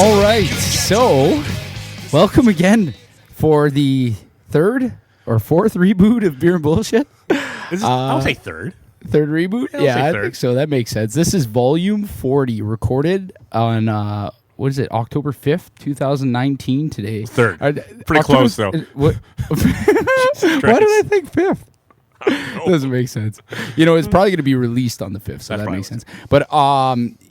All right, so welcome again for the third or fourth reboot of Beer and Bullshit. I would say third. Third reboot? Yeah, I think so. That makes sense. This is volume 40, recorded on, October 5th, 2019 today. Third. Pretty close, though. What? Why did I think 5th? Doesn't make sense. You know, it's probably going to be released on the 5th, so that makes sense. But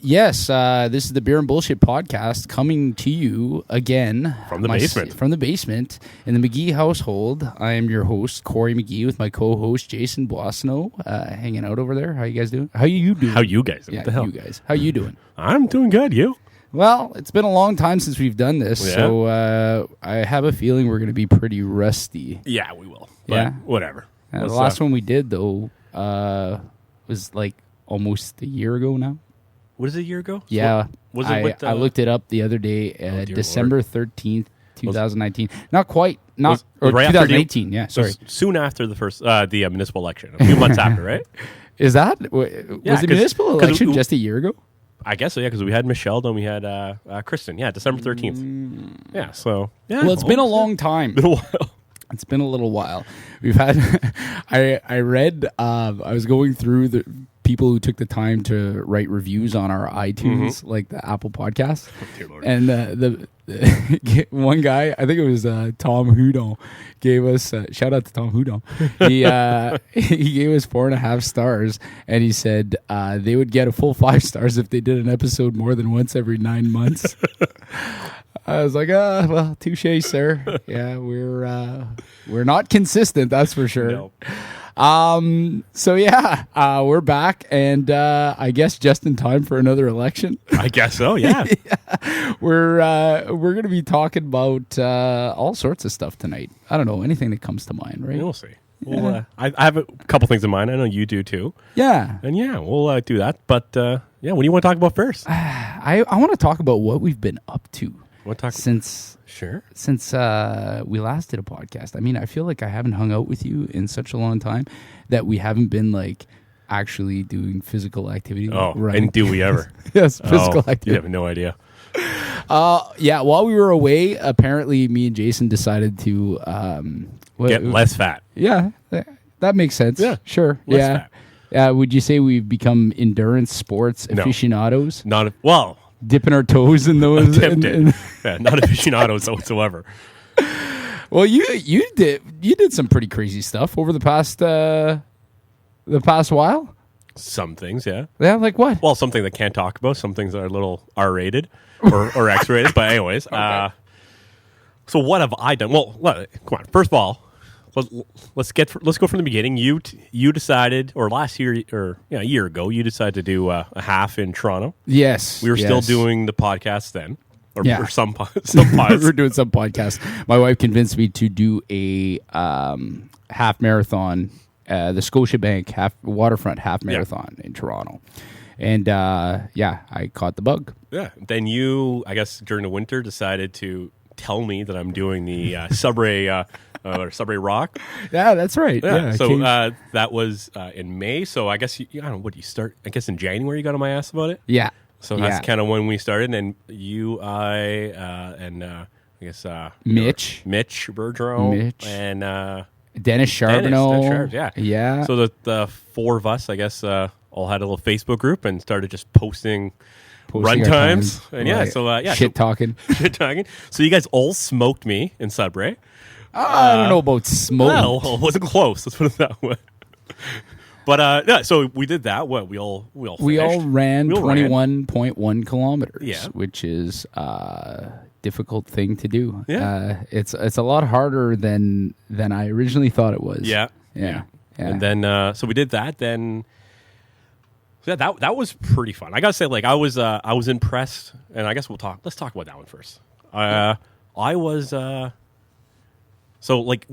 yes, this is the Beer and Bullshit podcast coming to you again from the basement. From the basement in the McGee household. I am your host, Corey McGee, with my co-host Jason Boissonneau, hanging out over there. How you guys doing? How you doing? How you guys? Yeah, what the hell? You guys. How you doing? I'm doing good. You? Well, it's been a long time since we've done this, so I have a feeling we're going to be pretty rusty. Yeah, we will. But whatever. The last one we did, though, was like almost a year ago now. What is it, a year ago? Yeah. Was it I looked it up the other day, December 13th, 2019. Not quite. Not or right 2018, yeah, sorry. Soon after the first the municipal election. A few months after, right? Is that? Was the municipal election just a year ago? I guess so, yeah, because we had Michelle, then we had Kristen. Yeah, December 13th. Yeah, so... Yeah, well, it's been a long time. Been a while. It's been a little while. We've had, I read, I was going through the people who took the time to write reviews on our iTunes, like the Apple Podcast. And the one guy, I think it was Tom Houdon, gave us, shout out to Tom Houdon. He gave us 4.5 stars, and he said they would get a full 5 stars if they did an episode more than once every 9 months. I was like, well, touche, sir. Yeah, we're not consistent, that's for sure. No. So yeah, we're back, and I guess just in time for another election. I guess so. Yeah. Yeah. We're gonna be talking about all sorts of stuff tonight. I don't know, anything that comes to mind, right? We'll see. Well, I have a couple things in mind. I know you do too. Yeah. And yeah, we'll do that. But yeah, what do you want to talk about first? I want to talk about what we've been up to. Since we last did a podcast. I mean, I feel like I haven't hung out with you in such a long time that we haven't been like actually doing physical activity. Oh, right. And do we ever? Yes, physical activity. You have no idea. Yeah, while we were away, apparently me and Jason decided to get less fat. Yeah, that makes sense. Yeah, sure. Less fat. Would you say we've become endurance sports aficionados? Well, dipping our toes in those. Yeah, not aficionados whatsoever. Well, you did some pretty crazy stuff over the past while. Some things, yeah. Yeah, like what? Well, something that can't talk about. Some things that are a little R-rated or X-rated. But anyways, okay. So what have I done? Well, come on. First of all, let's go from the beginning. You decided, or last year, or a year ago, you decided to do a half in Toronto. Yes, we were still doing the podcast then, or some pods. We were doing some podcasts. My wife convinced me to do a half marathon, the Scotiabank waterfront half marathon in Toronto, and I caught the bug. Yeah. Then you, I guess, during the winter, decided to tell me that I'm doing the Subway. Or Subway Rock. Yeah, that's right. Yeah, so that was in May. So I guess, I don't know, what do you start? I guess in January you got on my ass about it? Yeah. So that's kind of when we started. And you, and I guess Mitch Bergeron. And Dennis Charbonneau. Yeah. So the four of us, I guess, all had a little Facebook group and started just posting run times. And shit talking. So you guys all smoked me in Sudbury. I don't know about smoke. Well, it wasn't close. Let's put it that way. But so we did that. What we all ran 21.1 kilometers, which is a difficult thing to do. Yeah, it's a lot harder than I originally thought it was. Yeah. And then so we did that. Then that was pretty fun. I gotta say, like I was impressed, and I guess let's talk about that one first. I was. So, like,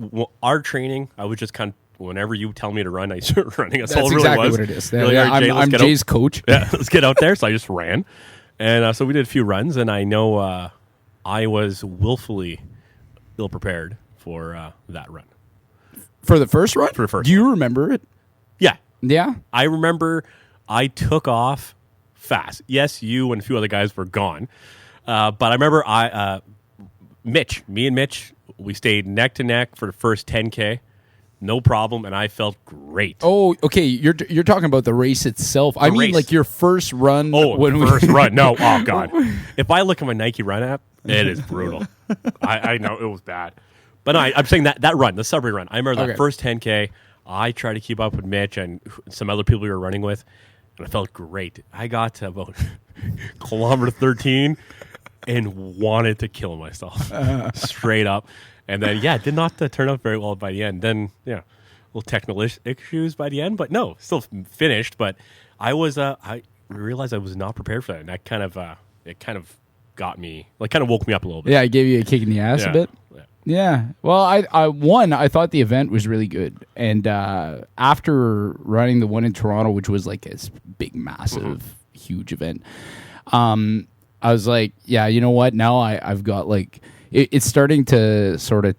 our training, I was just kind of, whenever you tell me to run, I start running. That's all it really exactly was. What it is. Like, I'm Jay's coach. Yeah, let's get out there. So I just ran. And so we did a few runs, and I know I was willfully ill-prepared for that run. For the first run? For the first Do you remember it? Yeah. Yeah? I remember I took off fast. Yes, you and a few other guys were gone. But I remember me and Mitch, we stayed neck to neck for the first 10K. No problem, and I felt great. Oh, okay. You're talking about the race itself. I mean, like your first run. Oh, first run. No, oh god. If I look at my Nike Run app, it is brutal. I know it was bad, but no, I'm saying that run, the Subway run. I remember that first 10K. I tried to keep up with Mitch and some other people we were running with, and I felt great. I got to about kilometer 13 and wanted to kill myself straight up. And then, it did not turn out very well by the end. Then, little technical issues by the end, but no, still finished. But I realized I was not prepared for that, and that kind of got me, like, kind of woke me up a little bit. Yeah, I gave you a kick in the ass a bit. Yeah. Well, I thought the event was really good, and after running the one in Toronto, which was like this big, massive, huge event, I was like, yeah, you know what? Now I've got like. It's starting to sort of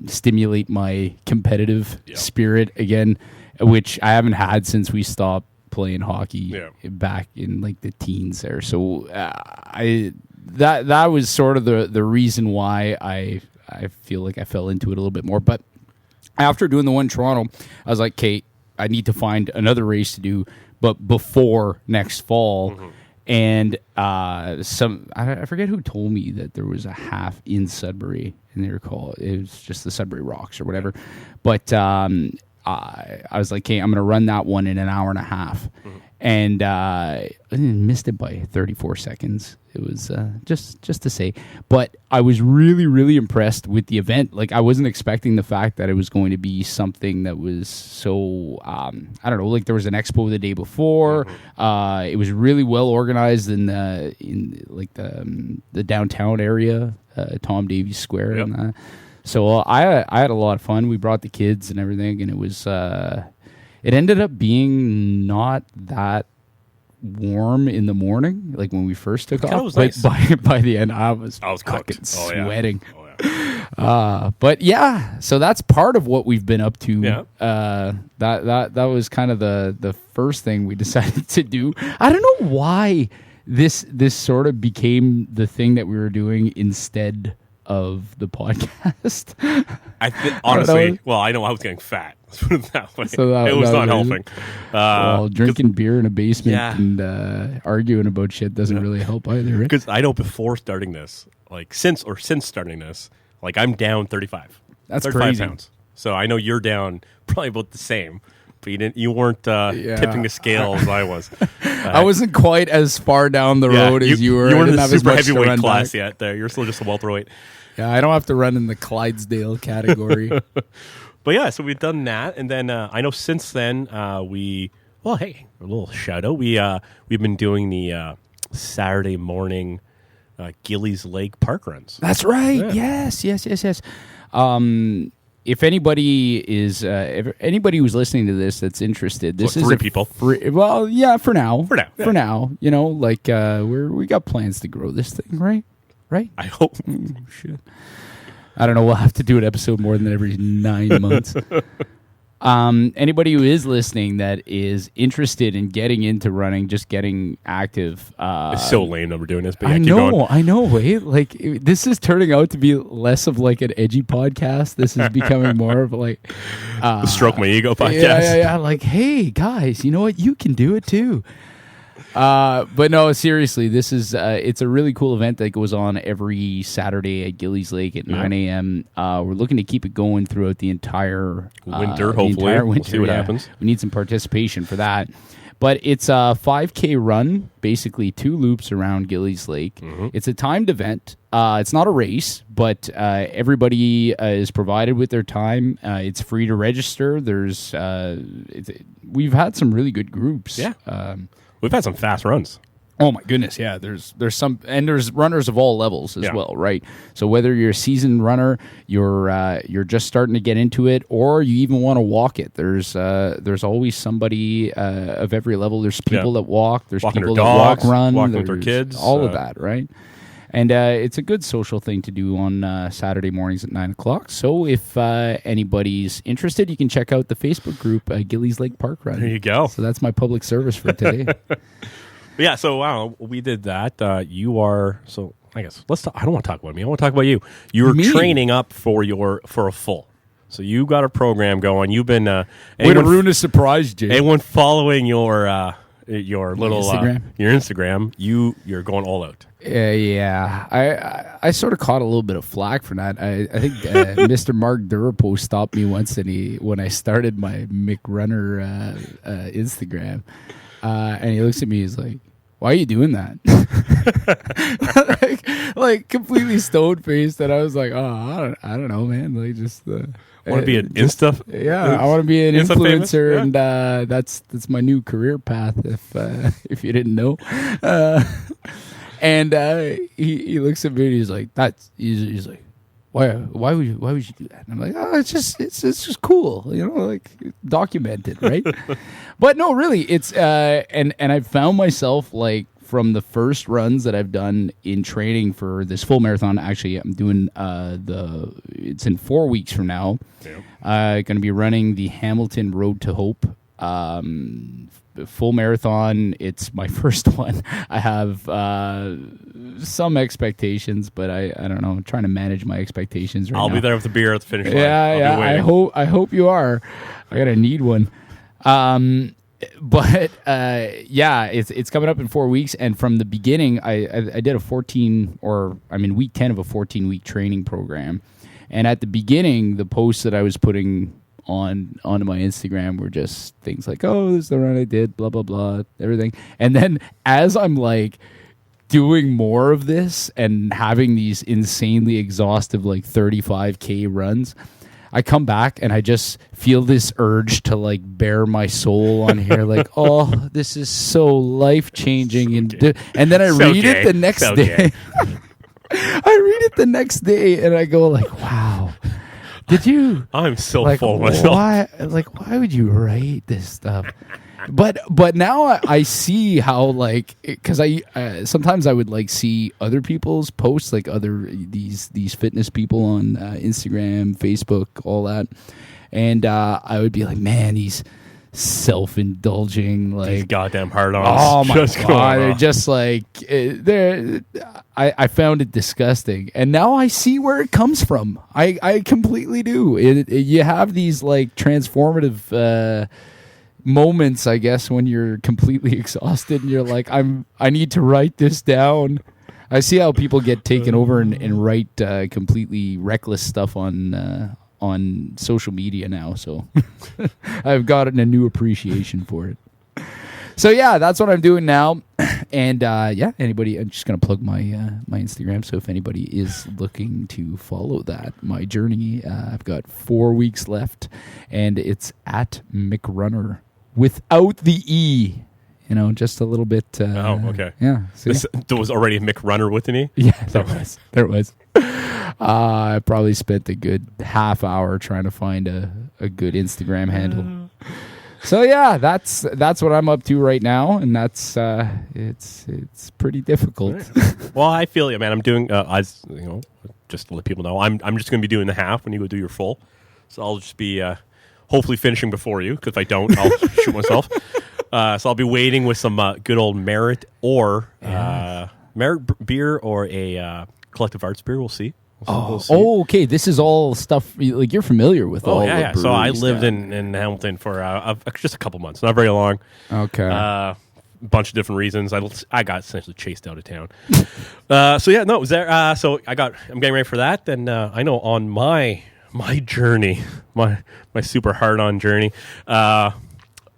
stimulate my competitive spirit again, which I haven't had since we stopped playing hockey back in like the teens there. So that was sort of the reason why I feel like I fell into it a little bit more. But after doing the one in Toronto, I was like, Kate, I need to find another race to do, but before next fall. Mm-hmm. And I forget who told me that there was a half in Sudbury, and they were called, it was just the Sudbury Rocks or whatever. But I was like, okay, I'm going to run that one in an hour and a half. Mm-hmm. And I missed it by 34 seconds. It was just to say. But I was really, really impressed with the event. Like, I wasn't expecting the fact that it was going to be something that was so, I don't know, like there was an expo the day before. Mm-hmm. It was really well organized in the downtown area, Tom Davies Square. Yep. And so I had a lot of fun. We brought the kids and everything, and it was... it ended up being not that warm in the morning, like when we first took off. But nice. by the end, I was fucking sweating. Oh, yeah. But yeah, so that's part of what we've been up to. Yeah. That was kind of the first thing we decided to do. I don't know why this sort of became the thing that we were doing instead of the podcast. Honestly, I know I was getting fat. Let's put it that way. So it was not helping. Drinking beer in a basement and arguing about shit doesn't really help either, right? Because I know before starting this, like since starting this, like I'm down 35. That's 35 crazy. Pounds. So I know you're down probably about the same. But you weren't tipping the scale as I was. I wasn't quite as far down the road as you were. You weren't in the super heavyweight class yet. There, you're still just a welterweight. Yeah, I don't have to run in the Clydesdale category. But yeah, so we've done that, and then I know since then a little shout out. We've been doing the Saturday morning Gillies Lake park runs. That's right. Yeah. Yes. If anybody who's listening to this that's interested, this is 3 people. For now. For now, you know, like we got plans to grow this thing, right? Right? I hope. Shit. I don't know. We'll have to do an episode more than every 9 months. Anybody who is listening that is interested in getting into running, just getting active. It's so lame that we're doing this, but I know, right? Like, this is turning out to be less of like an edgy podcast. This is becoming more of like... the Stroke My Ego podcast. Yeah. Like, hey, guys, you know what? You can do it too. But no, seriously, this is it's a really cool event that goes on every Saturday at Gillies Lake at 9 a.m. We're looking to keep it going throughout the entire winter. Hopefully, we'll see what happens. We need some participation for that. But it's a 5K run, basically 2 loops around Gillies Lake. Mm-hmm. It's a timed event. It's not a race, but everybody is provided with their time. It's free to register. We've had some really good groups. Yeah. We've had some fast runs. Oh my goodness, yeah. There's some, and there's runners of all levels as well, right? So whether you're a seasoned runner, you're just starting to get into it, or you even want to walk it, there's always somebody of every level. There's people that walk. There's walking people their that dogs, run. walking with their kids. All of that, right? And it's a good social thing to do on Saturday mornings at 9 o'clock. So if anybody's interested, you can check out the Facebook group, Gillies Lake Park Run. There you go. So that's my public service for today. Yeah, so wow, we did that. You are, so I guess let's talk. I don't want to talk about me. I want to talk about you. You're training up for a full. So you got a program going. You've been way to ruin a surprise, Jay. Anyone following your little Instagram? You're going all out. Yeah. I sort of caught a little bit of flack for that. I think Mr. Mark Durapo stopped me once, when I started my McRunner Instagram, and he looks at me. He's like, "Why are you doing that?" like completely stone faced, and I was like, "Oh, I don't know, man. Like just." Want to be an Insta? Yeah, I want to be an influencer, yeah. and that's my new career path. If you didn't know, and he looks at me and he's like, he's like, why would you do that? And I'm like, oh, it's just cool, like documented, right? But no, really, it's and I've found myself like. From the first runs that I've done in training for this full marathon, actually, I'm doing it's in 4 weeks from now. Going to be running the Hamilton Road to Hope full marathon. It's my first one. I have some expectations, but I don't know. I'm trying to manage my expectations right now. I'll be there with the beer at the finish line. Yeah. I hope you are. I gotta need one. But it's coming up in 4 weeks, and from the beginning, I did week 10 of a 14-week training program, and at the beginning, the posts that I was putting onto my Instagram were just things like, "Oh, this is the run I did," blah blah blah, everything, and then as I'm like doing more of this and having these insanely exhaustive like 35K runs. I come back and I just feel this urge to like bare my soul on here, like, oh, this is so life changing, and then I read it the next day. I read it the next day and I go like, wow, did you? I'm so like, full of myself. Why would you write this stuff? But now I see how, like, because I sometimes I would like see other people's posts, like these fitness people on Instagram, Facebook, all that, and I would be like, man, these self-indulging, like, these goddamn hard-ons. Oh my god, they're just like I found it disgusting, and now I see where it comes from. I completely do. You have these like transformative moments, I guess, when you're completely exhausted and you're like, I need to write this down. I see how people get taken over and write completely reckless stuff on social media now, so I've gotten a new appreciation for it. So yeah, that's what I'm doing now. And anybody, I'm just gonna plug my Instagram. So if anybody is looking to follow my journey, I've got 4 weeks left, and it's at McRunner without the E. Just a little bit. Okay. Yeah. There was already a McRunner with an E? Yeah, there was. I probably spent a good half hour trying to find a good Instagram handle. So yeah, that's what I'm up to right now, and that's it's pretty difficult. Right. Well, I feel you, man. I'm doing just to let people know, I'm just going to be doing the half when you go do your full. So I'll just be hopefully finishing before you, because if I don't, I'll shoot myself. So I'll be waiting with some good old Merit or Merit beer or a Collective Arts beer. We'll see. We'll see. Okay. This is all stuff like you're familiar with. The So I lived in Hamilton for just a couple months, not very long. Okay. A bunch of different reasons. I got essentially chased out of town. It was there. So I'm getting ready for that. Then I know on my journey, my super hard on journey.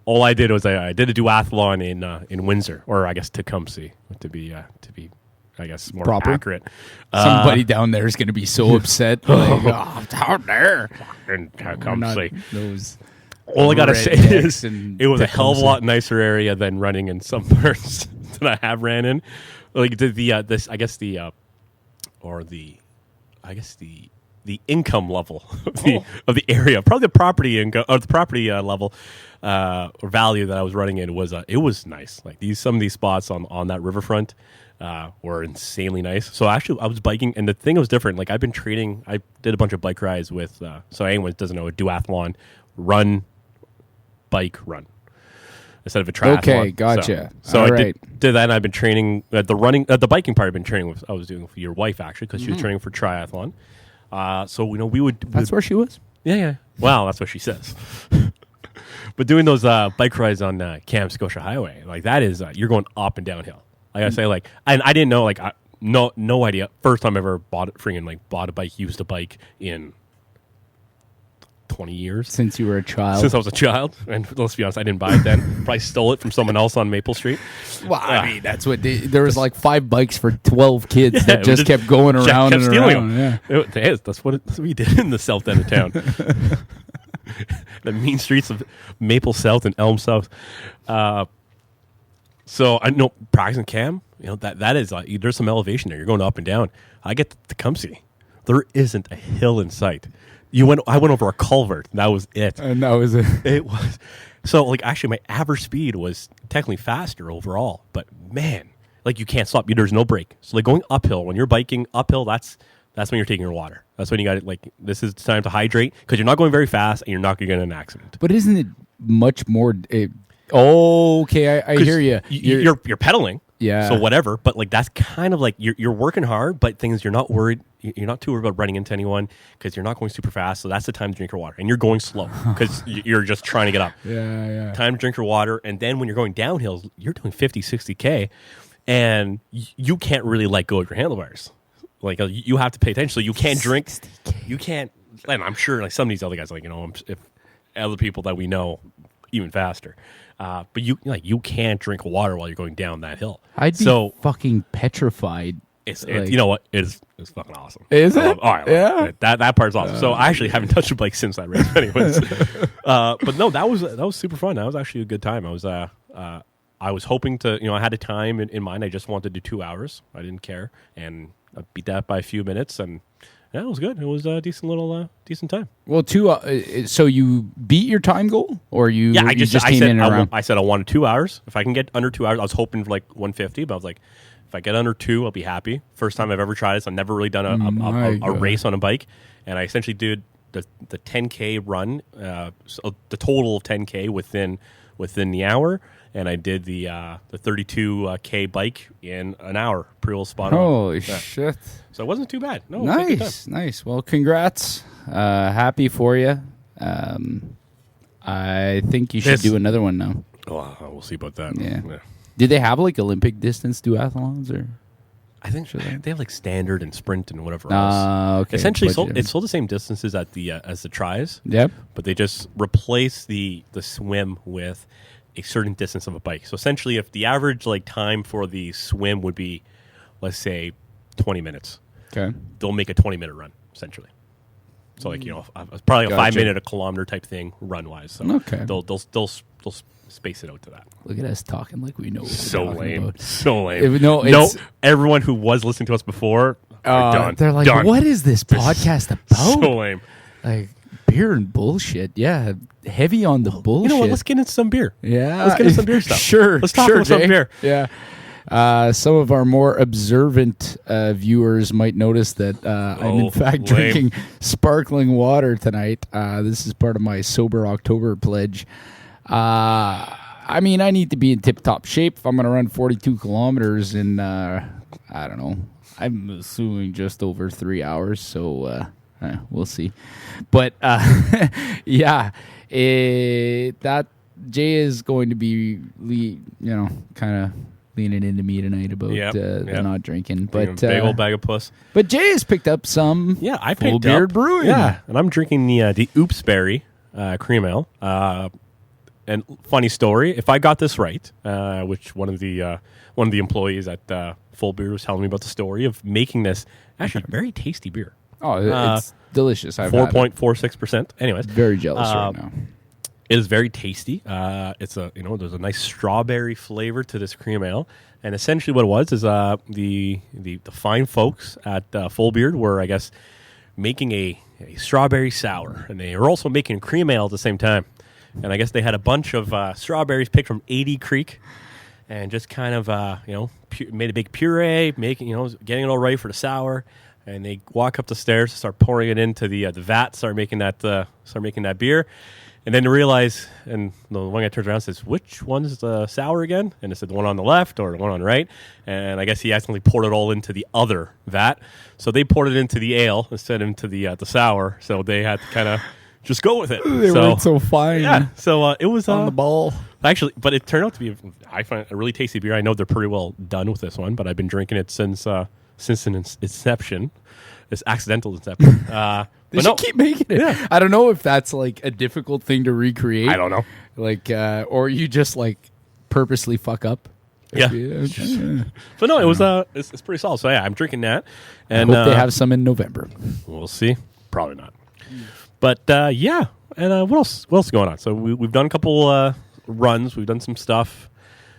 All I did was I did a duathlon in Windsor, or I guess Tecumseh, to be I guess more accurate. Somebody down there is going to be so upset. Like, down there in Tecumseh. Those. All I gotta say is it was a hell of a lot nicer area than running in some parts that I have ran in. Like the income level of the area, probably the property income or the property level or value that I was running in was it was nice. Like some of these spots on that riverfront were insanely nice. So actually, I was biking, and the thing was different. Like I've been training. I did a bunch of bike rides with. So anyone that doesn't know, a duathlon, run, bike, run. instead of a triathlon. Okay, gotcha. So All I right. did that, and I've been training at the biking part. I've been training with. I was doing with your wife actually because she was training for triathlon. So we would. That's where she was? Yeah. Well, that's what she says. But doing those bike rides on Cam Scotia Highway, like that is you're going up and downhill. Like I say, like, and I didn't know, like, no idea. First time I ever bought a bike, used a bike in 20 years. Since you were a child? Since I was a child. And let's be honest, I didn't buy it then. Probably stole it from someone else on Maple Street. Well, I mean, that's what there was like 5 bikes for 12 kids that just kept going around and around. Them. Yeah. That's what we did in the south end of town. The mean streets of Maple South and Elm South. So I know practicing Cam, that is there's some elevation there. You're going up and down. I get to Tecumseh. There isn't a hill in sight. I went over a culvert. That was it. And that was it. It was. So like actually my average speed was technically faster overall, but man, like you can't stop. There's no break. So like going uphill, when you're biking uphill, that's when you're taking your water. That's when you got it. Like this is time to hydrate because you're not going very fast and you're not going to get in an accident. But isn't it much more? Okay, I hear you. You're pedaling. Yeah. So whatever, but like that's kind of like you're working hard, but things you're not worried. You're not too worried about running into anyone because you're not going super fast. So that's the time to drink your water, and you're going slow because you're just trying to get up. Yeah. Time to drink your water, and then when you're going downhill, you're doing 50, 60K, and you can't really let go of your handlebars. Like you have to pay attention. So you can't drink. 60K. You can't. And I'm sure like some of these other guys, like if other people that we know even faster. But you can't drink water while you're going down that hill. I'd be fucking petrified. It's you know what? It's fucking awesome. Is it? I love it. That part's awesome. So I actually haven't touched a bike since that race, anyways. But no, that was super fun. That was actually a good time. I was hoping to I had a time in mind. I just wanted to do 2 hours. I didn't care, and I beat that by a few minutes, and yeah, it was good. It was a decent time. Well, so you beat your time goal, or you? Yeah, I just came in and around. I said I wanted 2 hours. If I can get under 2 hours, I was hoping for like 150, but I was like, if I get under 2, I'll be happy. First time I've ever tried this. I've never really done a race on a bike, and I essentially did the 10K run, so the total of 10K within the hour. And I did the 32K bike in an hour. Pretty well spot on. Holy shit. So it wasn't too bad. No, nice. Well, congrats. Happy for you. I think you should do another one now. Oh, we'll see about that. Yeah. Did they have like Olympic distance duathlons or? I think they have like standard and sprint and whatever else. Okay. Essentially, it's still the same distances as the tries. Yep. But they just replace the swim with a certain distance of a bike. So essentially, if the average like time for the swim would be, let's say, 20 minutes, okay, they'll make a 20-minute run essentially. So like probably a 5-minute, a kilometer type thing run wise. So okay, they'll space it out to that. Look at us talking like we know what so we're lame. About. So lame. No, everyone who was listening to us before, done. They're like, done. What is this podcast about? So lame. Like beer and bullshit. Yeah, heavy on the bullshit. You know what? Let's get into some beer. Yeah, let's get into some beer stuff. Sure. Let's talk about some beer. Yeah. Some of our more observant viewers might notice that I'm in fact drinking sparkling water tonight. This is part of my Sober October pledge. I mean, I need to be in tip-top shape if I'm going to run 42 kilometers in, I don't know, I'm assuming just over 3 hours, so we'll see. But, yeah, that Jay is going to be, kind of leaning into me tonight about the not drinking. But big old bag of puss. But Jay has picked up some Full Beard Brewing. Yeah, and I'm drinking the Oops Berry Cream Ale. And funny story, if I got this right, which one of the employees at Full Beard was telling me about the story of making this actually very tasty beer. Oh, it's delicious. 4.46%. Anyways, very jealous right now. It is very tasty. It's there's a nice strawberry flavor to this cream ale, and essentially what it was is the fine folks at Full Beard were, I guess, making a strawberry sour, and they were also making cream ale at the same time. And I guess they had a bunch of strawberries picked from 80 Creek, and just kind of made a big puree, getting it all ready for the sour. And they walk up the stairs, start pouring it into the vat, start making that beer. And then to realize, and the one guy turns around and says, which one's the sour again? And it said the one on the left or the one on the right. And I guess he accidentally poured it all into the other vat. So they poured it into the ale instead of into the saur. So they had to kind of just go with it. They weren't so fine. Yeah. So it was on the ball. Actually, but it turned out to be, I find a really tasty beer. I know they're pretty well done with this one, but I've been drinking it since an inception. This accidental inception. They should keep making it. Yeah. I don't know if that's like a difficult thing to recreate. I don't know. Like, or you just like purposely fuck up. Yeah. But no, it was it's pretty solid. So yeah, I'm drinking that. And I hope they have some in November. We'll see. Probably not. But yeah. And what else? What else is going on? So we've done a couple runs. We've done some stuff.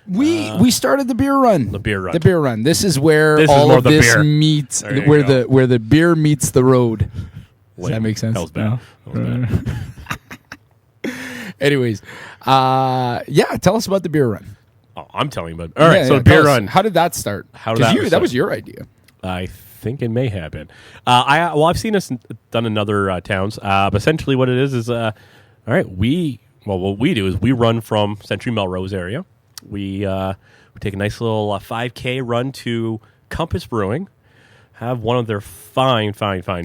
We started the beer run. The beer run. The beer run. This is where all of this meets. Where the beer meets the road. Does that make sense? That was bad. No? That was bad. Anyways, yeah, tell us about the beer run. Oh, I'm telling you about. All right, so the beer run. How did that start? That was your idea. I think it may have been. I've seen us done in other towns. But essentially, what it is all right. What we do is we run from Century Melrose area. We take a nice little 5K run to Compass Brewing. Have one of their fine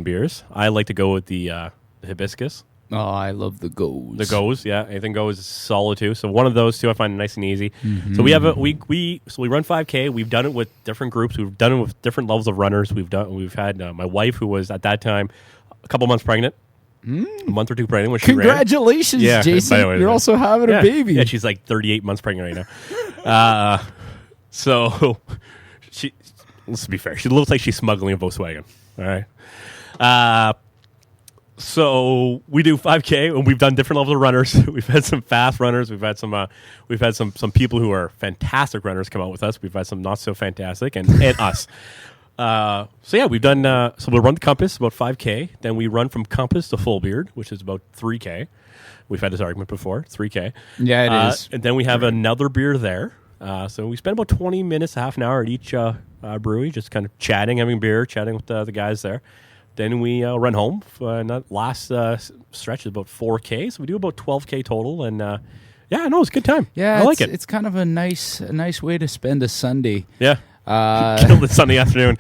beers. I like to go with the hibiscus. Oh, I love the goes. The goes, yeah. Anything goes is solid too. So one of those two I find nice and easy. Mm-hmm. So we have we run 5K. We've done it with different groups. We've done it with different levels of runners. We've had my wife, who was at that time a couple months pregnant. A month or two pregnant when she Congratulations, ran. Jason. You're also having a baby. Yeah, she's like 38 months pregnant right now. So let's be fair. She looks like she's smuggling a Volkswagen. All right. So we do 5K, and we've done different levels of runners. We've had some fast runners. We've had some people who are fantastic runners come out with us. We've had some not so fantastic, and us. So yeah, we've done. So we'll run the Compass about 5K. Then we run from Compass to Full Beard, which is about 3K. We've had this argument before. 3K. Yeah, it is. And then we have another beer there. So we spend about 20 minutes, half an hour at each brewery, just kind of chatting, having beer, chatting with the guys there. Then we run home. And that last stretch is about 4K. So we do about 12K total. And yeah, no, it's a good time. Yeah, I like it. It's kind of a nice way to spend a Sunday. Yeah. Kill it Sunday afternoon.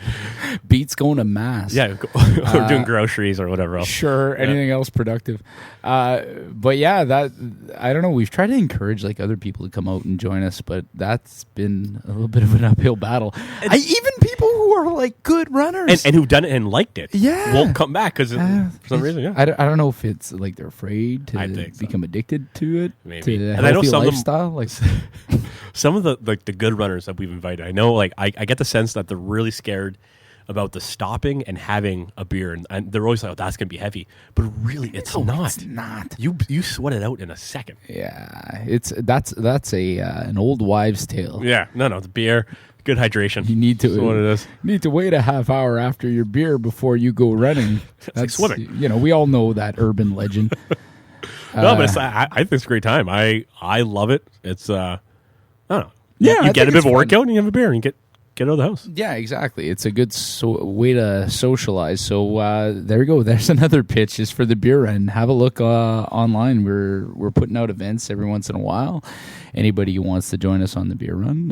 Beats going to mass. Yeah, or doing groceries or whatever else. Sure, anything else productive. But yeah, that I don't know. We've tried to encourage like other people to come out and join us, but that's been a little bit of an uphill battle. Even people who are like good runners and who've done it and liked it, yeah, won't come back because for some reason. Yeah, I don't know if it's like they're afraid to become addicted to it. Maybe. To and I know some lifestyle. Of them, like some of the good runners that we've invited. I know, like I get the sense that they're really scared about the stopping and having a beer, and they're always like, "Oh, that's gonna be heavy," but really, it's not. It's not. You sweat it out in a second. Yeah, that's an old wives' tale. Yeah, no, it's beer, good hydration. You need to. That's what it is. You need to wait a half hour after your beer before you go running. That's like swimming. You know, we all know that urban legend. No, but I think it's a great time. I love it. It's I don't know. Yeah, you get a bit of a workout and you have a beer and you get out of the house. Yeah, exactly. It's a good way to socialize. So there you go. There's another pitch just for the beer run. Have a look online. We're putting out events every once in a while. Anybody who wants to join us on the beer run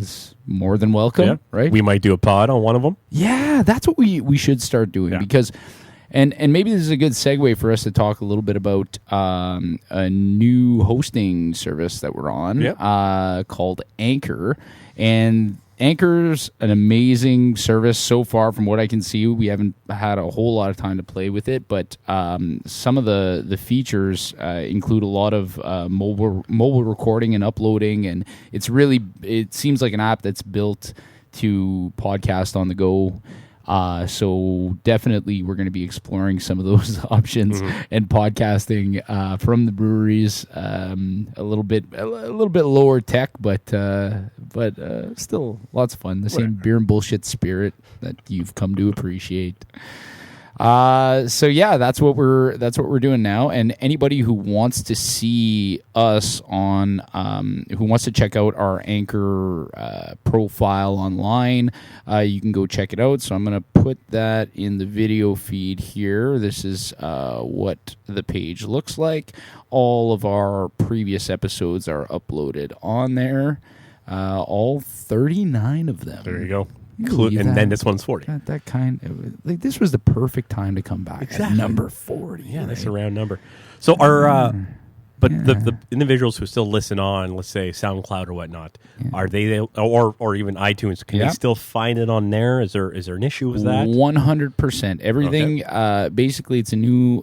is more than welcome. Yeah. Right? We might do a pod on one of them. Yeah, that's what we should start doing because. And maybe this is a good segue for us to talk a little bit about a new hosting service that we're on called Anchor. And Anchor's an amazing service so far from what I can see. We haven't had a whole lot of time to play with it, but some of the features include a lot of mobile recording and uploading. And it seems like an app that's built to podcast on the go. So definitely we're going to be exploring some of those options and podcasting from the breweries. A little bit lower tech, but still lots of fun. The same beer and bullshit spirit that you've come to appreciate. So yeah, that's what we're doing now. And anybody who wants to see us on, who wants to check out our Anchor profile online, you can go check it out. So I'm gonna put that in the video feed here. This is what the page looks like. All of our previous episodes are uploaded on there. All 39 of them. There you go. And then this one's 40. That kind of, like, this was the perfect time to come back. Exactly. At number 40. Yeah, right? That's a round number. So the individuals who still listen on, let's say SoundCloud or whatnot, are they, or even iTunes? Can they still find it on there? Is there an issue with that? 100%. Everything. Okay. Basically, it's a new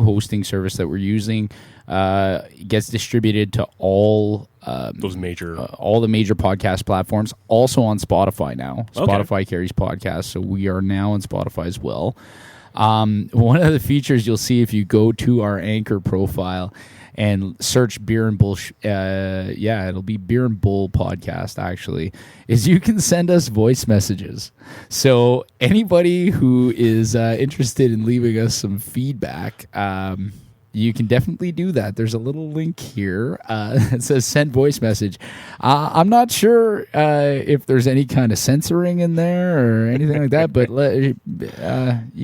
hosting service that we're using. Gets distributed to all those major, all the major podcast platforms. Also on Spotify now. Spotify carries podcasts, so we are now on Spotify as well. One of the features you'll see if you go to our Anchor profile and search Beer and Bull, it'll be Beer and Bull podcast, actually, is you can send us voice messages. So anybody who is interested in leaving us some feedback, you can definitely do that. There's a little link here that says send voice message. I'm not sure if there's any kind of censoring in there or anything like that, but you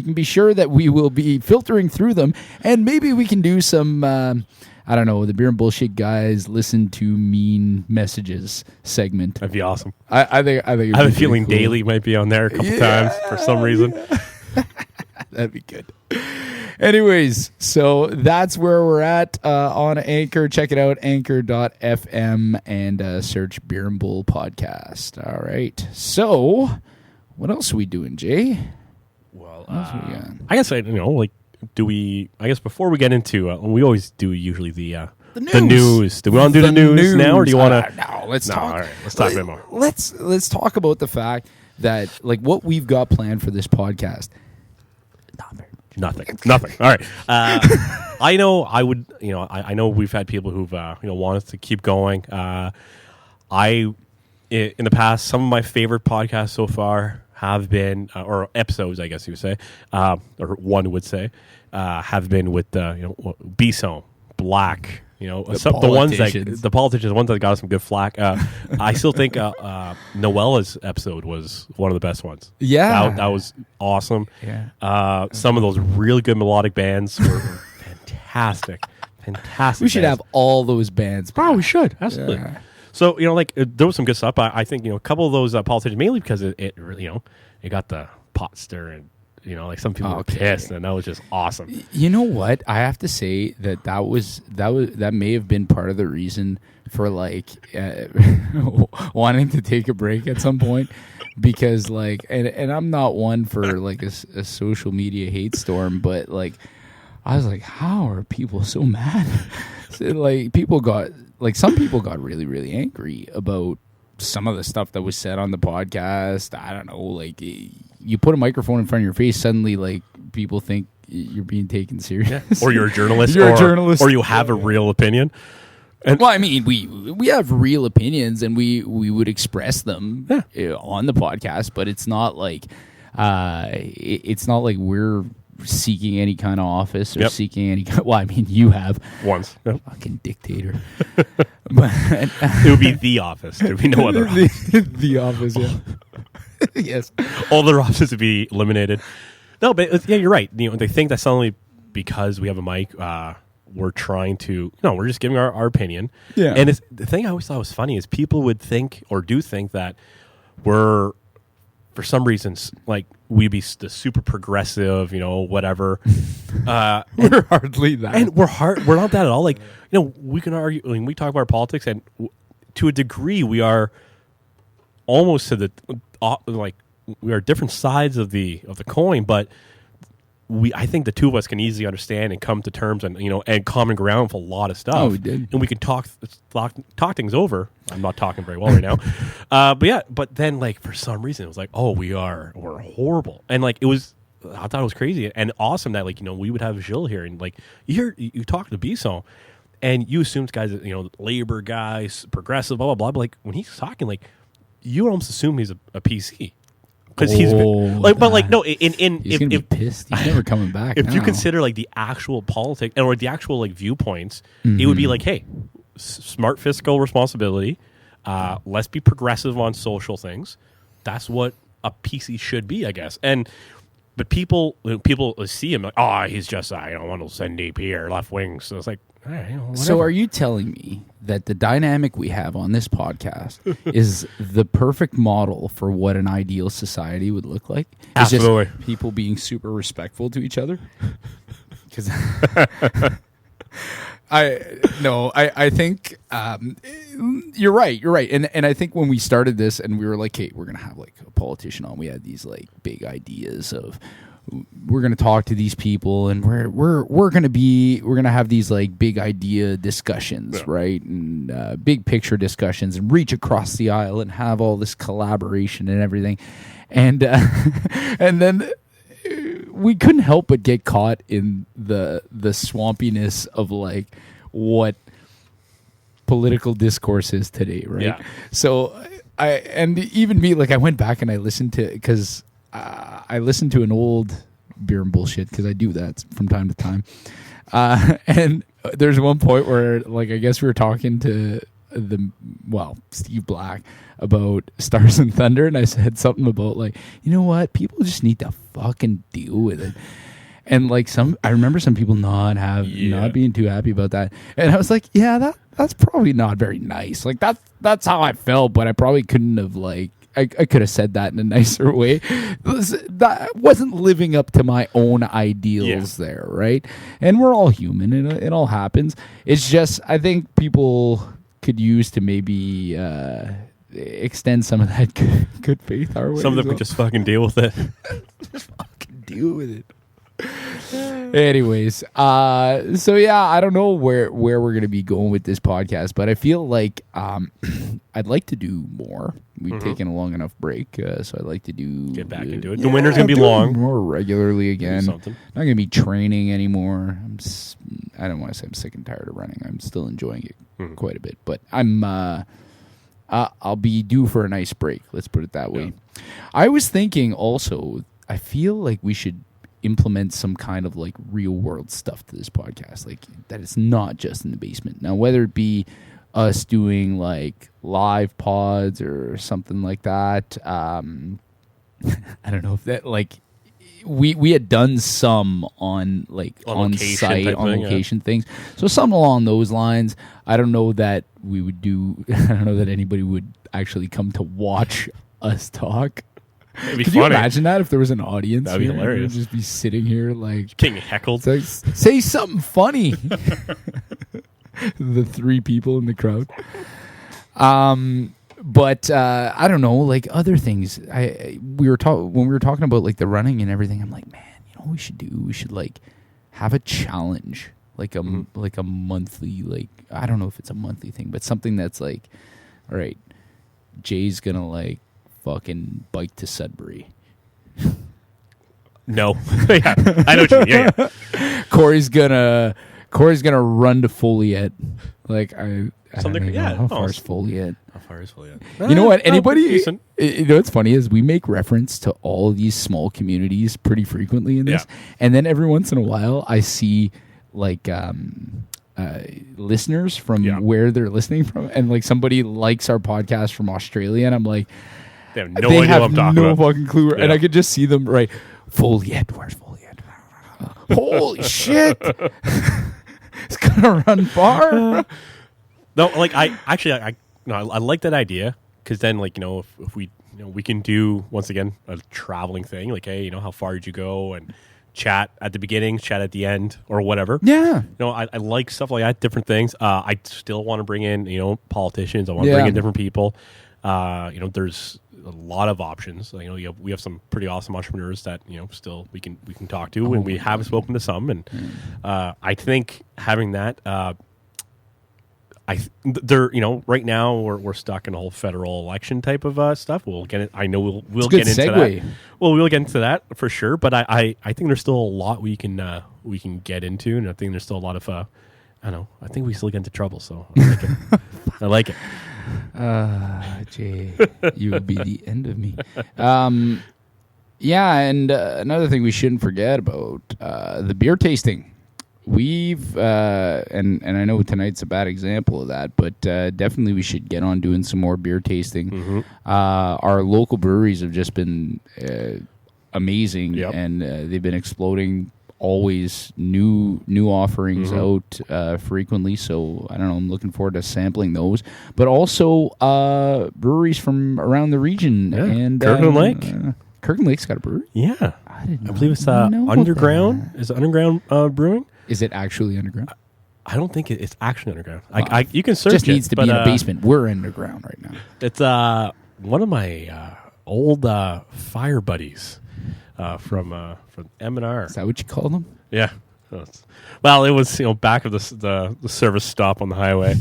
can be sure that we will be filtering through them, and maybe we can do some, I don't know, the Beer and Bullshit guys listen to mean messages segment. That'd be awesome. I think I have a feeling cool. Daily might be on there a couple times for some reason. That'd be good. Anyways, so that's where we're at on Anchor. Check it out, anchor.fm, and search Beer and Bull Podcast. All right. So, what else are we doing, Jay? Well, I guess I guess before we get into, we always do usually the news. Do we want to do the news now, or do you want to? No, let's talk. All right, let's talk a bit more. Let's talk about the fact that, like, what we've got planned for this podcast. Nothing. All right. I know. I know we've had people who've want us to keep going. In the past, some of my favorite podcasts so far have been, or episodes, I guess you would say, or one would say, have been with Bisson, Black. The politicians, the ones that got us some good flack. I still think Noella's episode was one of the best ones. Yeah, that was awesome. Yeah, some of those really good melodic bands were fantastic. We should have all those bands. Oh, we should absolutely. Yeah. So there was some good stuff. I think a couple of those politicians, mainly because it really it got the pot stirring. Some people were pissed, and that was just awesome. You know what? I have to say that may have been part of the reason for wanting to take a break at some point, because and I'm not one for a social media hate storm, but I was like, how are people so mad? So, some people got really, really angry about some of the stuff that was said on the podcast. I don't know, you put a microphone in front of your face, suddenly people think you're being taken serious. Or you're a journalist. Or you have a real opinion. Well, I mean, we have real opinions, and we would express them on the podcast, but it's not like we're seeking any kind of office or seeking any kind. Well, I mean, you have once. Yep. Fucking dictator. But it would be the office. There would be no other office. The office, yeah. Yes. All their offices would be eliminated. No, but you're right. They think that's only because we have a mic. We're trying to. No, we're just giving our opinion. Yeah. And the thing I always thought was funny is people would think or do think that we're, for some reasons, we'd be the super progressive, whatever. We're hardly that. And we're not that at all. We can argue, we talk about politics, and to a degree, we are almost to the, we are different sides of the coin, but I think the two of us can easily understand and come to terms and and common ground for a lot of stuff. Oh, we did, and we can talk things over. I'm not talking very well right now, but then for some reason it was we're horrible, and it was. I thought it was crazy and awesome that we would have Gilles here, and you talk to Bisson, and you assume this guy's labor guy, progressive, blah blah blah. But when he's talking, you almost assume he's a PC. because he's like, but like no, he's gonna be pissed. He's never coming back. If you consider like the actual politics or the actual like viewpoints, it would be like, hey, smart fiscal responsibility. Let's be progressive on social things. That's what a PC should be, I guess. But people see him like, oh, he's just one of those NDP or left wings. So it's like, all right, so are you telling me that the dynamic we have on this podcast is the perfect model for what an ideal society would look like? It's Absolutely. Just people being super respectful to each other? Because I think you're right. And I think when we started this and we were like, hey, we're going to have like a politician on, we had these like big ideas of we're going to talk to these people and we're going to have these like big idea discussions, right? And big picture discussions and reach across the aisle and have all this collaboration and everything. And and then we couldn't help but get caught in the swampiness of like what political discourse is today, right? Yeah. So even me, like I went back and I listened to, because I listened to an old Beer and Bullshit, because I do that from time to time. And there's one point where like I guess we were talking to Steve Black about Stars and Thunder, and I said something about like, you know what, people just need to fucking deal with it. And like I remember some people not being too happy about that, and I was like, yeah, that's probably not very nice. Like that's how I felt, but I probably couldn't have like I could have said that in a nicer way. That wasn't living up to my own ideals there, right? And we're all human, and it all happens. It's just I think people could use to maybe extend some of that good faith our way. Some of them could just fucking deal with it. Just fucking deal with it. Anyways, so yeah, I don't know where we're gonna be going with this podcast, but I feel like I'd like to do more. We've taken a long enough break, so I'd like to get back into it. The winter's gonna be long, more regularly again. Not gonna be training anymore. I don't want to say I'm sick and tired of running. I'm still enjoying it quite a bit, but I'll be due for a nice break. Let's put it that way. I was thinking also, I feel like we should implement some kind of like real world stuff to this podcast, like that it's not just in the basement. Now, whether it be us doing like live pods or something like that, I don't know if that like we had done some on like on site on location things, so something along those lines. I don't know that we would do. I don't know that anybody would actually come to watch us talk. Could you imagine that if there was an audience? That'd be hilarious. We'd just be sitting here like getting heckled. Like, say something funny. The three people in the crowd. But I don't know, like other things. When we were talking about like the running and everything. I'm like, man, you know what we should do? We should like have a challenge, like a monthly, like I don't know if it's a monthly thing, but something that's like, all right, Jay's gonna like fucking bike to Sudbury. No. Yeah, I know what you mean. Yeah. Corey's gonna run to Foleyet. Like I don't even know how far is Foleyet. How far is Foleyet? You know what? Anybody? Decent. You know what's funny is we make reference to all of these small communities pretty frequently in this, and then every once in a while I see like listeners from where they're listening from, and like somebody likes our podcast from Australia, and I'm like, they have no idea what I'm talking about. Fucking clue, and I could just see them right. Foleyet, where's Foleyet? Holy shit! It's gonna run far. No, like I like that idea, because then like if we we can do once again a traveling thing, like hey how far did you go, and chat at the beginning, chat at the end, or whatever. Yeah, I like stuff like that, different things. I still want to bring in politicians. I want to bring in different people. There's a lot of options. We have some pretty awesome entrepreneurs that still we can talk to, and we have spoken to some, and I think having that right now we're stuck in a whole federal election type of stuff. We'll get it. I know we'll get into segue. that. Well, we'll get into that for sure. But I think there's still a lot we can get into, and I think there's still a lot of I don't know. I think we still get into trouble, so I like it. I like it. Jay, you would be the end of me. Yeah, and another thing we shouldn't forget about the beer tasting. We've and I know tonight's a bad example of that, but definitely we should get on doing some more beer tasting. Mm-hmm. Our local breweries have just been amazing, and they've been exploding. Always new offerings out frequently, so I don't know. I'm looking forward to sampling those, but also breweries from around the region. Yeah. And Kirkland Lake. Kirkland Lake's got a brewery. Yeah, I believe it's underground. Is it underground brewing? Is it actually underground? I don't think it's actually underground. You can search. Just needs to be in a basement. We're underground right now. It's one of my old fire buddies from M&R. Is that what you call them? Yeah. Well, it was back of the service stop on the highway.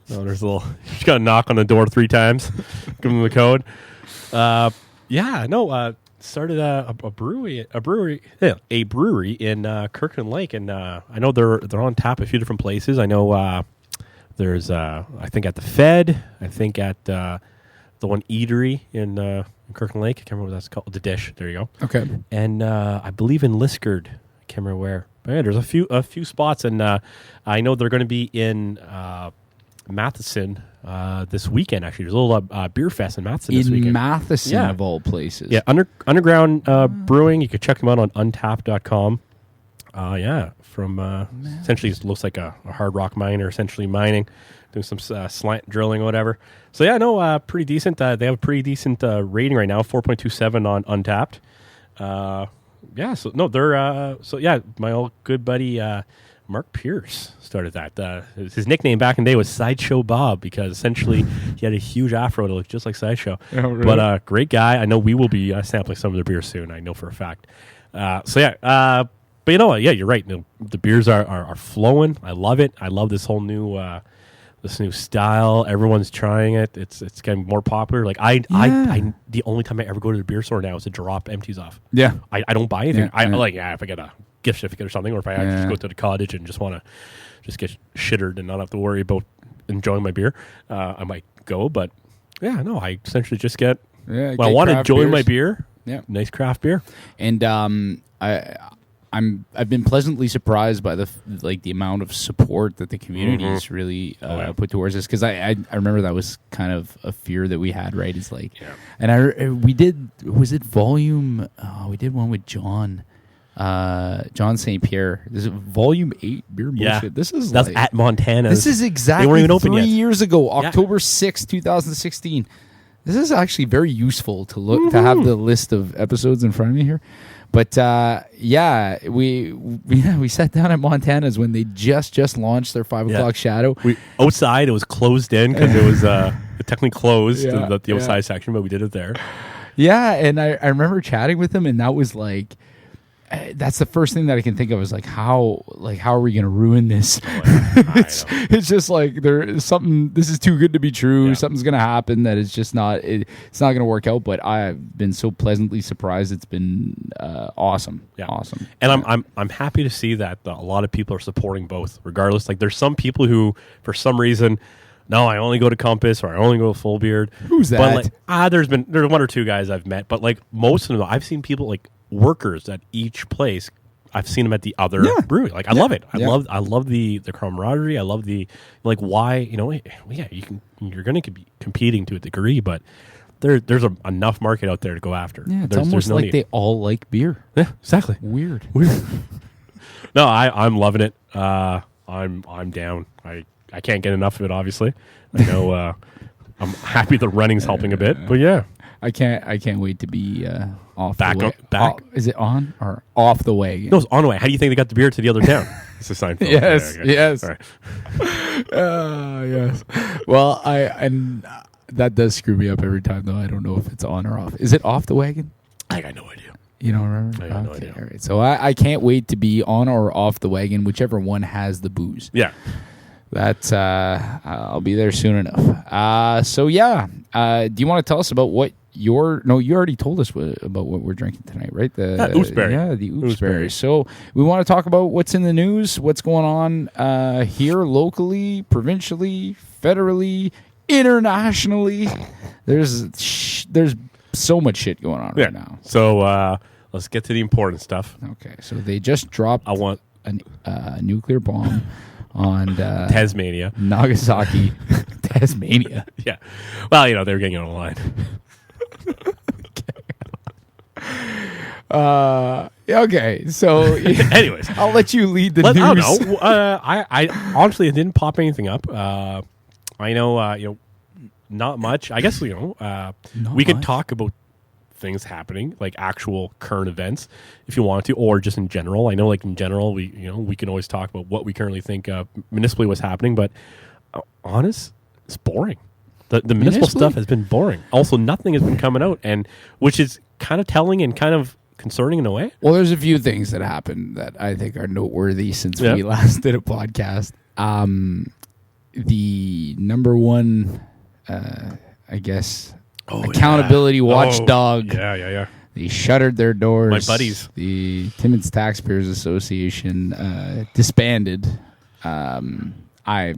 There's a little. You got to knock on the door 3 times, give them the code. Started a brewery in Kirkland Lake, and I know they're on tap a few different places. I know there's I think at the Fed, I think at the one eatery in Kirkland Lake. I can't remember what that's called. The Dish. There you go. Okay. And I believe in Liskeard. I can't remember where. But yeah, there's a few spots, and I know they're going to be in Matheson this weekend. Actually, there's a little beer fest in Matheson this weekend. In Matheson, of all places. Yeah, underground brewing. You could check them out on untapped.com. From essentially it looks like a hard rock miner, essentially mining, doing some slant drilling or whatever. So pretty decent. They have a pretty decent rating right now, 4.27 on Untapped. My old good buddy Mark Pierce started that. His nickname back in the day was Sideshow Bob because essentially he had a huge afro that looked just like Sideshow. Oh, really? But great guy. I know we will be sampling some of their beers soon. I know for a fact. But you know what? Yeah, you're right. The beers are flowing. I love it. I love this whole new style. Everyone's trying it. It's getting more popular. Like I the only time I ever go to the beer store now is to drop empties off. Yeah, I don't buy anything. If I get a gift certificate or something, or if I just go to the cottage and just want to just get shittered and not have to worry about enjoying my beer, I might go. But I essentially just get. I want to enjoy my beer. Yeah, nice craft beer. And I've been pleasantly surprised by the amount of support that the community's really put towards this, because I remember that was kind of a fear that we had, right? It's like, and we did volume? We did one with John St. Pierre. This is volume 8 beer bullshit. Yeah. That's at Montana. This is exactly 3 years ago, October 6th, 2016. This is actually very useful to look to have the list of episodes in front of me here. But we sat down at Montana's when they just launched their 5 o'clock Shadow. Outside, it was closed in because it was technically closed, the outside section, but we did it there. Yeah, and I remember chatting with them, and that was like, that's the first thing that I can think of is how are we going to ruin this? It's just like there's something. This is too good to be true. Yeah. Something's going to happen that it's just not. It's not going to work out. But I've been so pleasantly surprised. It's been awesome. Yeah. Awesome. And I'm happy to see that a lot of people are supporting both, regardless. Like there's some people who, for some reason, no, I only go to Compass or I only go to Full Beard. Who's that? But there's 1 or 2 guys I've met, but like most of them, I've seen people like workers at each place. I've seen them at the other brewery. Like I love it. I love the camaraderie. I love the why you're going to be competing to a degree, but there's enough market out there to go after. Yeah, it's almost like need. They all like beer. Yeah, exactly. Weird. No, I'm loving it. I'm down. I can't get enough of it. Obviously, I know. I'm happy the running's helping a bit, but yeah. I can't wait to be off back the way. Back. Is it on or off the way? No, it's on the way. How do you think they got the beer to the other town? It's a Seinfeld. Yes, okay. yes. All right. Yes. Well, that does screw me up every time, though. I don't know if it's on or off. Is it off the wagon? I got no idea. You don't remember? I got no idea. All right. So I can't wait to be on or off the wagon, whichever one has the booze. Yeah. That's I'll be there soon enough. Do you want to tell us about what you already told us about what we're drinking tonight, right? The Ooseberry. Yeah, the Ooseberry. So we want to talk about what's in the news, what's going on here locally, provincially, federally, internationally. There's so much shit going on right now. So let's get to the important stuff. Okay, so they just dropped a nuclear bomb on Tasmania, Nagasaki, Tasmania. Yeah. Well, they were getting it online. Okay, so anyways, I'll let you lead the news. I don't know. I honestly, it didn't pop anything up. I know, not much. I guess we could talk about things happening, like actual current events, if you want to, or just in general. I know, like in general, we can always talk about what we currently think municipally was happening, but honest, it's boring. The municipal stuff has been boring. Also, nothing has been coming out, and which is kind of telling and kind of concerning in a way. Well, there's a few things that happened that I think are noteworthy since we last did a podcast. The number one, I guess, accountability watchdog. Yeah. They shuttered their doors. My buddies. The Timmins Taxpayers Association disbanded. I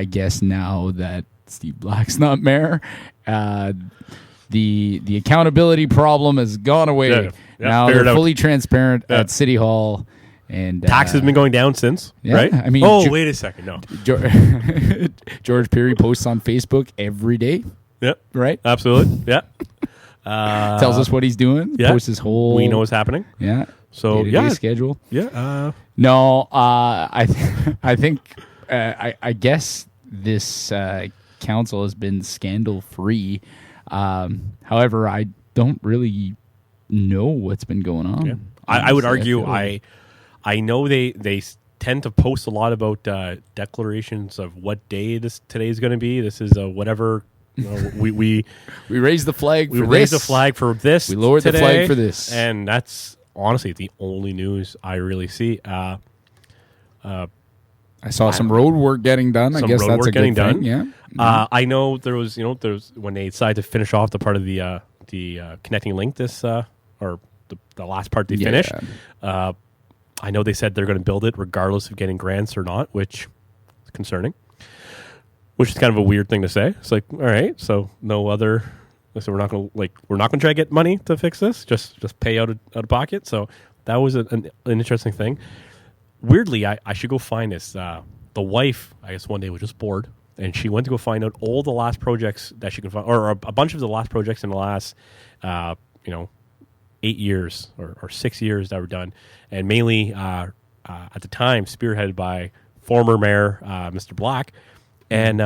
guess now that Steve Black's not mayor, the accountability problem has gone away. Yeah, now they're fully transparent at City Hall. And tax has been going down since, right? I mean, wait a second, no. George Perry posts on Facebook every day. Yep. Right? Absolutely. Yeah. Tells us what he's doing. Yeah. Posts his whole... We know what's happening. Yeah. So, day-to-day schedule. Yeah. No, I think, I guess this council has been scandal-free. However, I don't really know what's been going on. Yeah. I would argue, I know they tend to post a lot about declarations of what day today is going to be. This is whatever... we raised the flag. We raised the flag for this. We lowered today, the flag for this, and that's honestly the only news I really see. I saw some road work getting done. I guess that's a good thing. Yeah. I know there was when they decided to finish off the part of the connecting link or the last part they finished. I know they said they're going to build it regardless of getting grants or not, which is concerning. Which is kind of a weird thing to say. It's like, all right, so no other. So we're not going to try to get money to fix this. Just pay out of pocket. So that was an interesting thing. Weirdly, I should go find this. The wife, I guess one day was just bored, and she went to go find out all the last projects that she could find, or a bunch of the last projects in the last, 8 years or 6 years that were done, and mainly at the time spearheaded by former mayor Mr. Black. And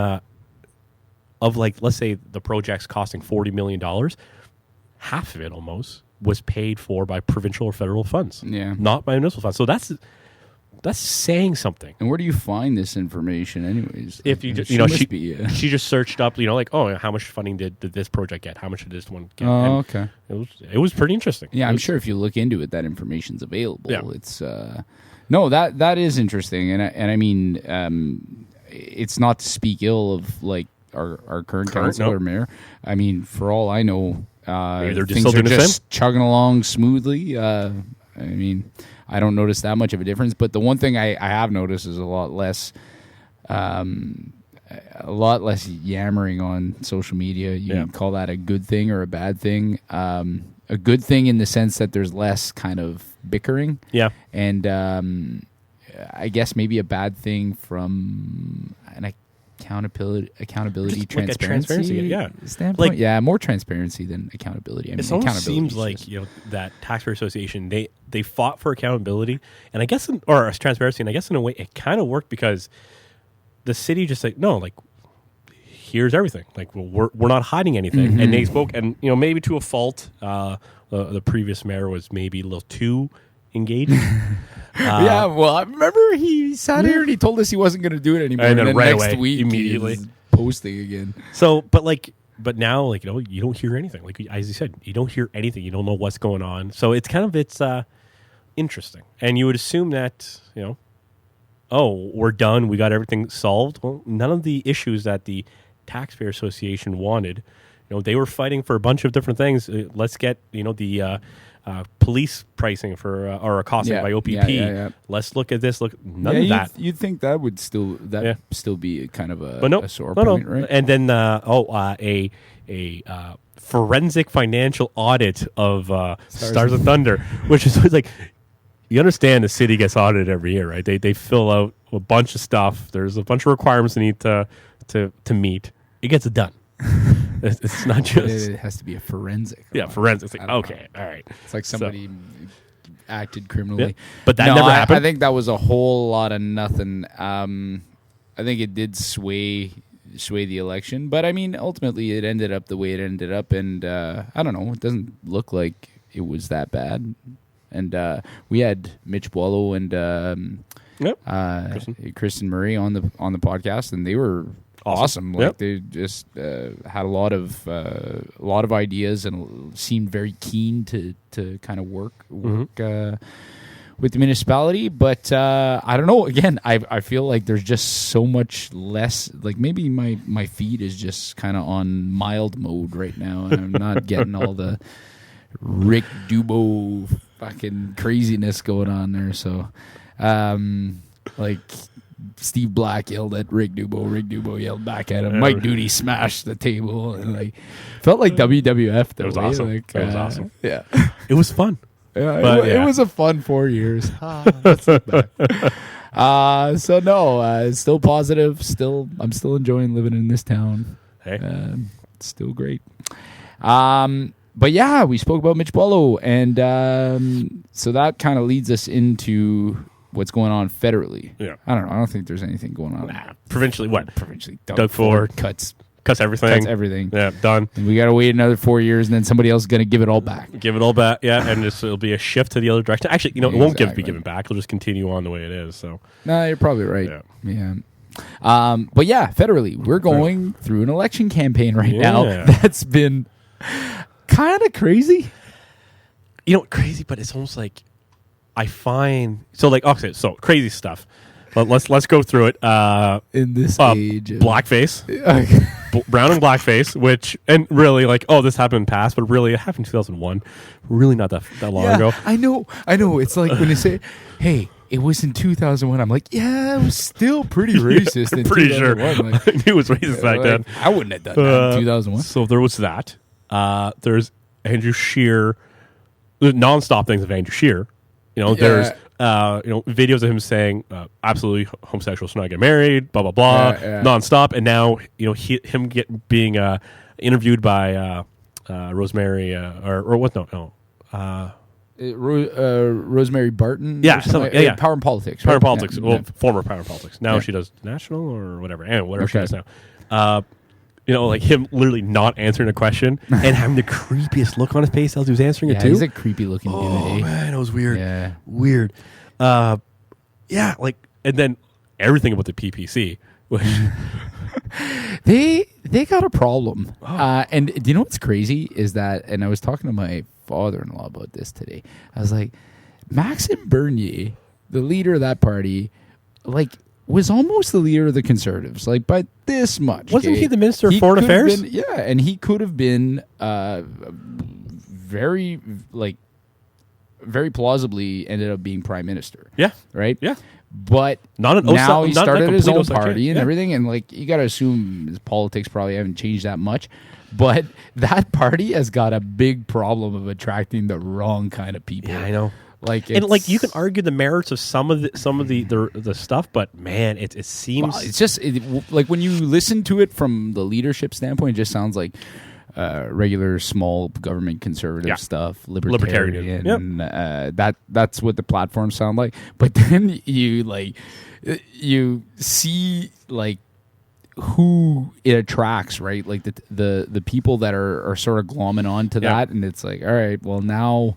of let's say the project's costing $40 million, half of it almost was paid for by provincial or federal funds, not by municipal funds. So that's saying something. And where do you find this information, anyways? If you just, she just searched up, how much funding did this project get? How much did this one get? Oh, okay. It was pretty interesting. Yeah, I'm sure if you look into it, that information's available. Yeah. It's no, that is interesting, and I mean. It's not to speak ill of our current council or mayor. I mean, for all I know, things are just chugging along smoothly. I mean, I don't notice that much of a difference. But the one thing I have noticed is a lot less yammering on social media. You can call that a good thing or a bad thing. A good thing in the sense that there's less kind of bickering. Yeah, and. I guess maybe a bad thing from an accountability transparency standpoint. More transparency than accountability. I mean, it almost seems like that taxpayer association they fought for accountability and I guess or transparency, and I guess in a way it kind of worked because the city just here's everything. We're not hiding anything, and they spoke, and maybe to a fault. The previous mayor was maybe a little too engaged. Well, I remember he sat here and he told us he wasn't going to do it anymore. And then right next away, week, immediately he's posting again. So, but now, you don't hear anything. As you said, you don't hear anything. You don't know what's going on. So it's interesting. And you would assume that we're done. We got everything solved. Well, none of the issues that the Taxpayer Association wanted. They were fighting for a bunch of different things. Let's get the police pricing for or costing by OPP. Yeah. Let's look at this. None of that. You'd think that would still be kind of a sore point, right? And then forensic financial audit of Stars of Thunder, which is like, you understand the city gets audited every year, right? They fill out a bunch of stuff. There's a bunch of requirements they need to meet. It gets it done. It's not just. It has to be a forensic. Yeah, forensic. It's like, okay, all right. It's like somebody acted criminally. Yeah. But that never happened. I think that was a whole lot of nothing. I think it did sway the election, but I mean, ultimately, it ended up the way it ended up, and I don't know. It doesn't look like it was that bad. And we had Mitch Boileau and Kristen Murray on the podcast, and they were awesome. Like they just had a lot of ideas and seemed very keen to kind of work with the municipality. But I don't know. Again, I feel like there's just so much less. Like maybe my feed is just kind of on mild mode right now, and I'm not getting all the Rick Dubo fucking craziness going on there. So, like Steve Black yelled at Rick Dubo yelled back at him. Mike Duty smashed the table, and like felt like WWF. It was awesome. Like, it was awesome. Yeah, it was fun. Yeah, it was a fun 4 years. So no, still positive. I'm still enjoying living in this town. Hey, it's still great. But yeah, we spoke about Mitch Boileau, and so that kind of leads us into what's going on federally. Yeah, I don't know. I don't think there's anything going on. Provincially, what? Provincially, Doug Ford cuts everything. Cuts everything. Yeah, done. And we got to wait another 4 years, and then somebody else is going to give it all back. Give it all back, yeah, and it'll be a shift to the other direction. Actually, it won't be given back. It'll just continue on the way it is. So, no, you're probably right. Yeah. But yeah, federally, we're going through an election campaign right now. That's been kind of crazy. Crazy, but it's almost like I find so crazy stuff. But let's go through it. In this age, blackface, brown and blackface, and really this happened in the past, but really it happened in 2001. Really not that long ago. I know. It's like when they say, "Hey, it was in 2001." I'm like, yeah, it was still pretty racist. In pretty sure. Like, I knew it was racist back then. I wouldn't have done that in 2001. So there was that. There's Andrew Scheer, the nonstop things of Andrew Scheer. There's videos of him saying absolutely homosexuals should not get married, blah blah blah, nonstop. And now him being interviewed by Rosemary or what? Rosemary Barton. Yeah, Power and Politics. Right? Power and Politics. Former Power and Politics. Now she does national or whatever. And whatever she does now. Him literally not answering a question and having the creepiest look on his face as he was answering it too. He's a creepy looking dude. Oh man, it was weird. Yeah, weird. And then everything about the PPC. They got a problem. And do you know what's crazy is that? And I was talking to my father-in-law about this today. I was like, Maxime Bernier, the leader of that party, was almost the leader of the Conservatives, by this much. Wasn't he the Minister of Foreign Affairs? And he could have been very plausibly ended up being Prime Minister. Yeah. Right? Yeah. But now he started his own party and everything, and you got to assume his politics probably haven't changed that much. But that party has got a big problem of attracting the wrong kind of people. Yeah, I know. You can argue the merits of some of the stuff, but man, it seems it's just when you listen to it from the leadership standpoint, it just sounds like regular small government conservative stuff, libertarian. That's what the platforms sound like. But then you see who it attracts, right? The people that are sort of glomming on to that, and it's like, all right, well now.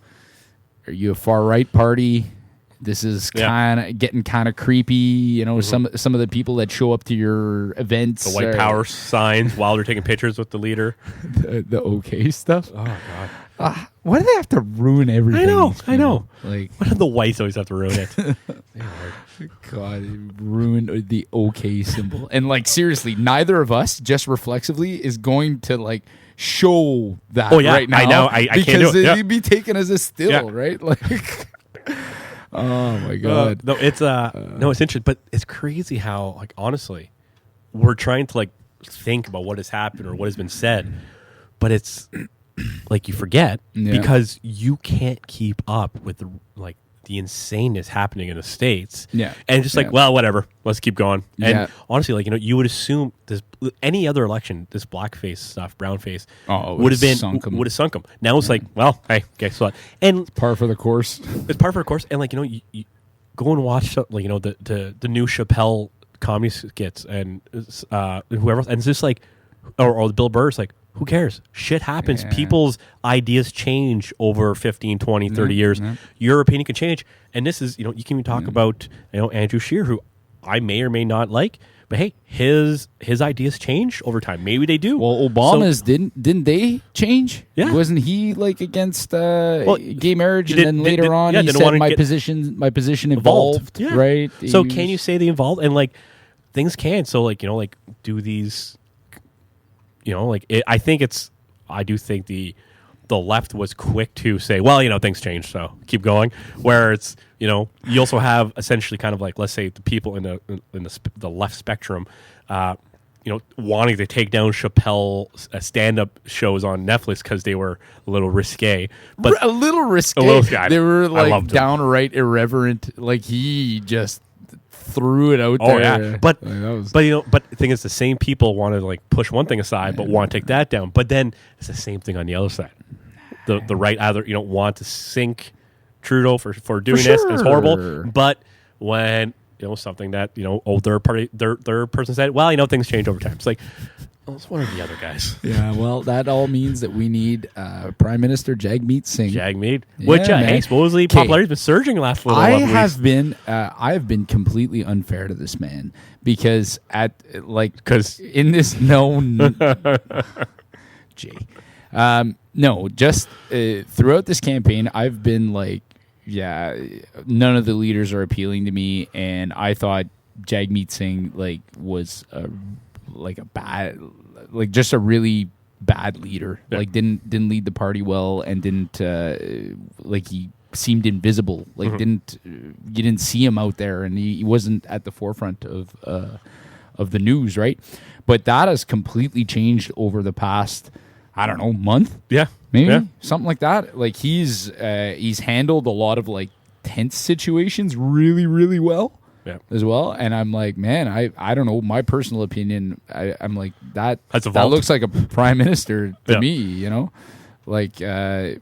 Are you a far right party? This is getting kind of creepy. Some of the people that show up to your events, the white power signs while they're taking pictures with the leader, the OK stuff. Oh god, why do they have to ruin everything? I know. Why do the whites always have to ruin it? God, it ruined the OK symbol. And seriously, neither of us, just reflexively, is going to show that right now. I know. I can't do it. Because it'd be taken as a still, right? Oh my god. No, it's it's interesting, but it's crazy how honestly, we're trying to think about what has happened or what has been said, but it's like you forget Yeah. because you can't keep up with the insaneness happening in the States. Yeah. And just like, Yeah. well, whatever, let's keep going. And Yeah. honestly, like, you would assume this, any other election, this blackface stuff, brownface, Oh, it would have sunk 'em. sunk them. Now it's like, well, hey, guess what? And Par for the course. it's par for the course. And like, you go and watch like, the new Chappelle comedy skits and whoever else, and it's just like, or the Bill Burr's like, who cares? Shit happens. Yeah. People's ideas change over 15, 20, 30 years. Yeah. Your opinion can change. And this is, you can even talk about, Andrew Scheer, who I may or may not like, but hey, his ideas change over time. Maybe they do. Well, Obama's didn't they change? Yeah. Wasn't he like against gay marriage, and then later on yeah, he didn't said wanna my get position evolved, Yeah. right? So He can was- you say they involved? And like things can. So like, do these, I do think the left was quick to say, well, things change, so keep going. Where it's, you also have essentially kind of like, let's say the people in the left spectrum, wanting to take down Chappelle stand-up shows on Netflix because they were a little risque. But a little risky. They were like downright irreverent. Like he just threw it out there. Oh yeah, but Like, that was- but the thing is, the same people want to like push one thing aside, but want to take that down. But then it's the same thing on the other side. The right either want to sink Trudeau for doing this. It's horrible. sure. But when something that their person said, well, things change over time. It's like, well, it's one or the other, guys. Yeah, well, that all means that we need Prime Minister Jagmeet Singh. Jagmeet, Yeah, which man. hey, supposedly Okay. popularity's been surging the last little I while. have been completely unfair to this man because in this Jay, no, just throughout this campaign, I've been like, yeah, none of the leaders are appealing to me, and I thought Jagmeet Singh was a really bad leader. Yeah. Like didn't lead the party well, and didn't he seemed invisible. Like you didn't see him out there, and he wasn't at the forefront of the news, right? But that has completely changed over the past, I don't know, month. Yeah, Maybe yeah. something like that. Like he's handled a lot of like tense situations really, really well. Yeah. As well, and I'm like, man, I don't know. My personal opinion, I'm like that. Has That evolved. looks like a prime minister to Yeah. me. Like how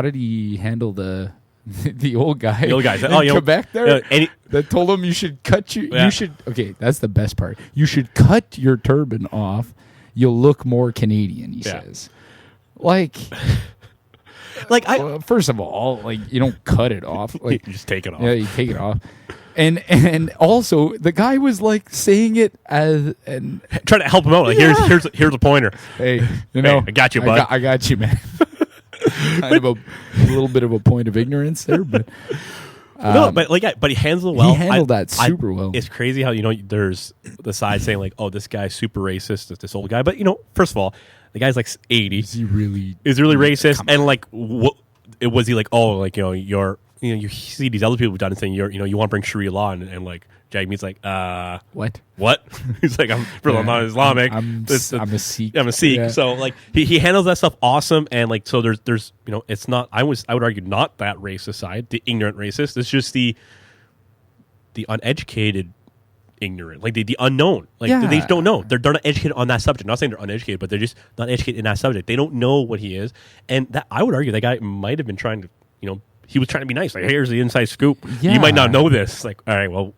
did he handle the old guy? The old guys. in Oh, Quebec there. Yeah, That told him you should cut your. Yeah. You should. Okay, that's the best part. You should cut your turban off. You'll look more Canadian. He Yeah. says. Like, like first of all, like you don't cut it off. Like you just take it off. yeah, you take it off. And also the guy was like saying it as and Trying to help him out. Like Yeah. here's a pointer. hey, I got you, bud. I got you, man. Kind of a little bit of a point of ignorance there, but No, but he handled it well. he handled that super well. It's crazy how there's the side saying like, oh, this guy's super racist. This old guy, but first of all, the guy's like 80. Is he really? Is really racist, Come and like, what was he like? Oh, like you're you see these other people who've done it saying you want to bring Sharia law, and like Jagmeet's like, What? He's like, I'm not Islamic. I'm a Sikh. I'm a Sikh. Yeah. So like he handles that stuff awesome, and like so there's it's not I would argue not that racist side, the ignorant racist. It's just the uneducated ignorant, like the unknown. Like they just don't know. They're not educated on that subject. Not saying they're uneducated, but they're just not educated in that subject. They don't know what he is, and that I would argue that guy might have been trying to he was trying to be nice. Like, here's the inside scoop. Yeah. You might not know this. Like, all right, well,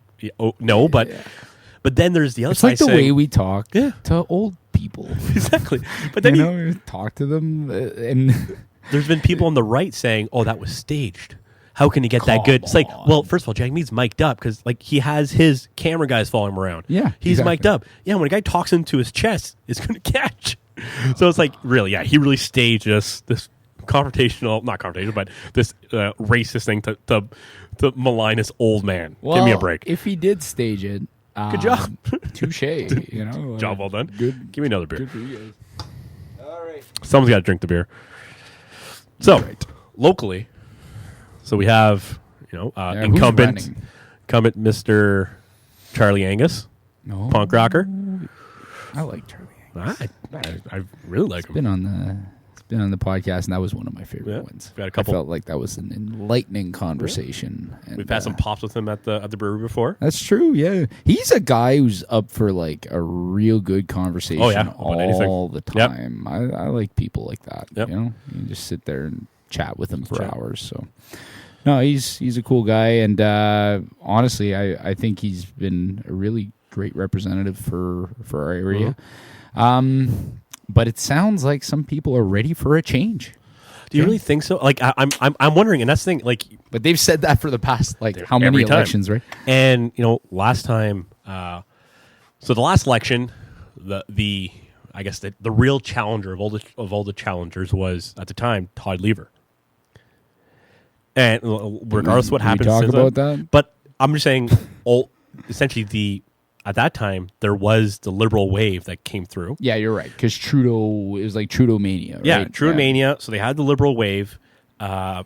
no, but then there's the other It's side like the saying, way we talk Yeah. to old people. exactly. But then we talk to them, and there's been people on the right saying, "Oh, that was staged. How can he get that Come good?" It's like, on. well, first of all, Jagmeet's mic'd up because like he has his camera guys following him around. Yeah, he's exactly. mic'd up. Yeah, when a guy talks into his chest, it's going to catch. So it's like, really, yeah, he really staged this not confrontational, but this racist thing to malign this old man. Give me a break. If he did stage it, Good job. touche. Job well done. Good. Give me another beer. Good for you guys. All right. Someone's got to drink the beer. So locally, so we have who's incumbent running? Mr. Charlie Angus, No, punk rocker. I like Charlie. I really like him. Been on the podcast, and that was one of my favorite ones. We had a couple. I felt like that was an enlightening conversation. And, we've had some pops with him at the brewery before. That's true. Yeah, he's a guy who's up for like a real good conversation. All the time. Yep. I like people like that. Yep. You know, you can just sit there and chat with him for hours. So, no, he's a cool guy, and honestly, I think he's been a really great representative for our area. Mm-hmm. But it sounds like some people are ready for a change. Do you really think so? Like I'm wondering, and that's the thing. Like, but they've said that for the past how many elections, right? And last time, so the last election, the I guess the real challenger of all the challengers was at the time Todd Lever. And regardless of what happened, talk about that. But I'm just saying, essentially at that time, there was the liberal wave that came through. Yeah, you're right. Because Trudeau, it was like Trudeau mania, right? Yeah, Trudeau mania. So they had the liberal wave. Todd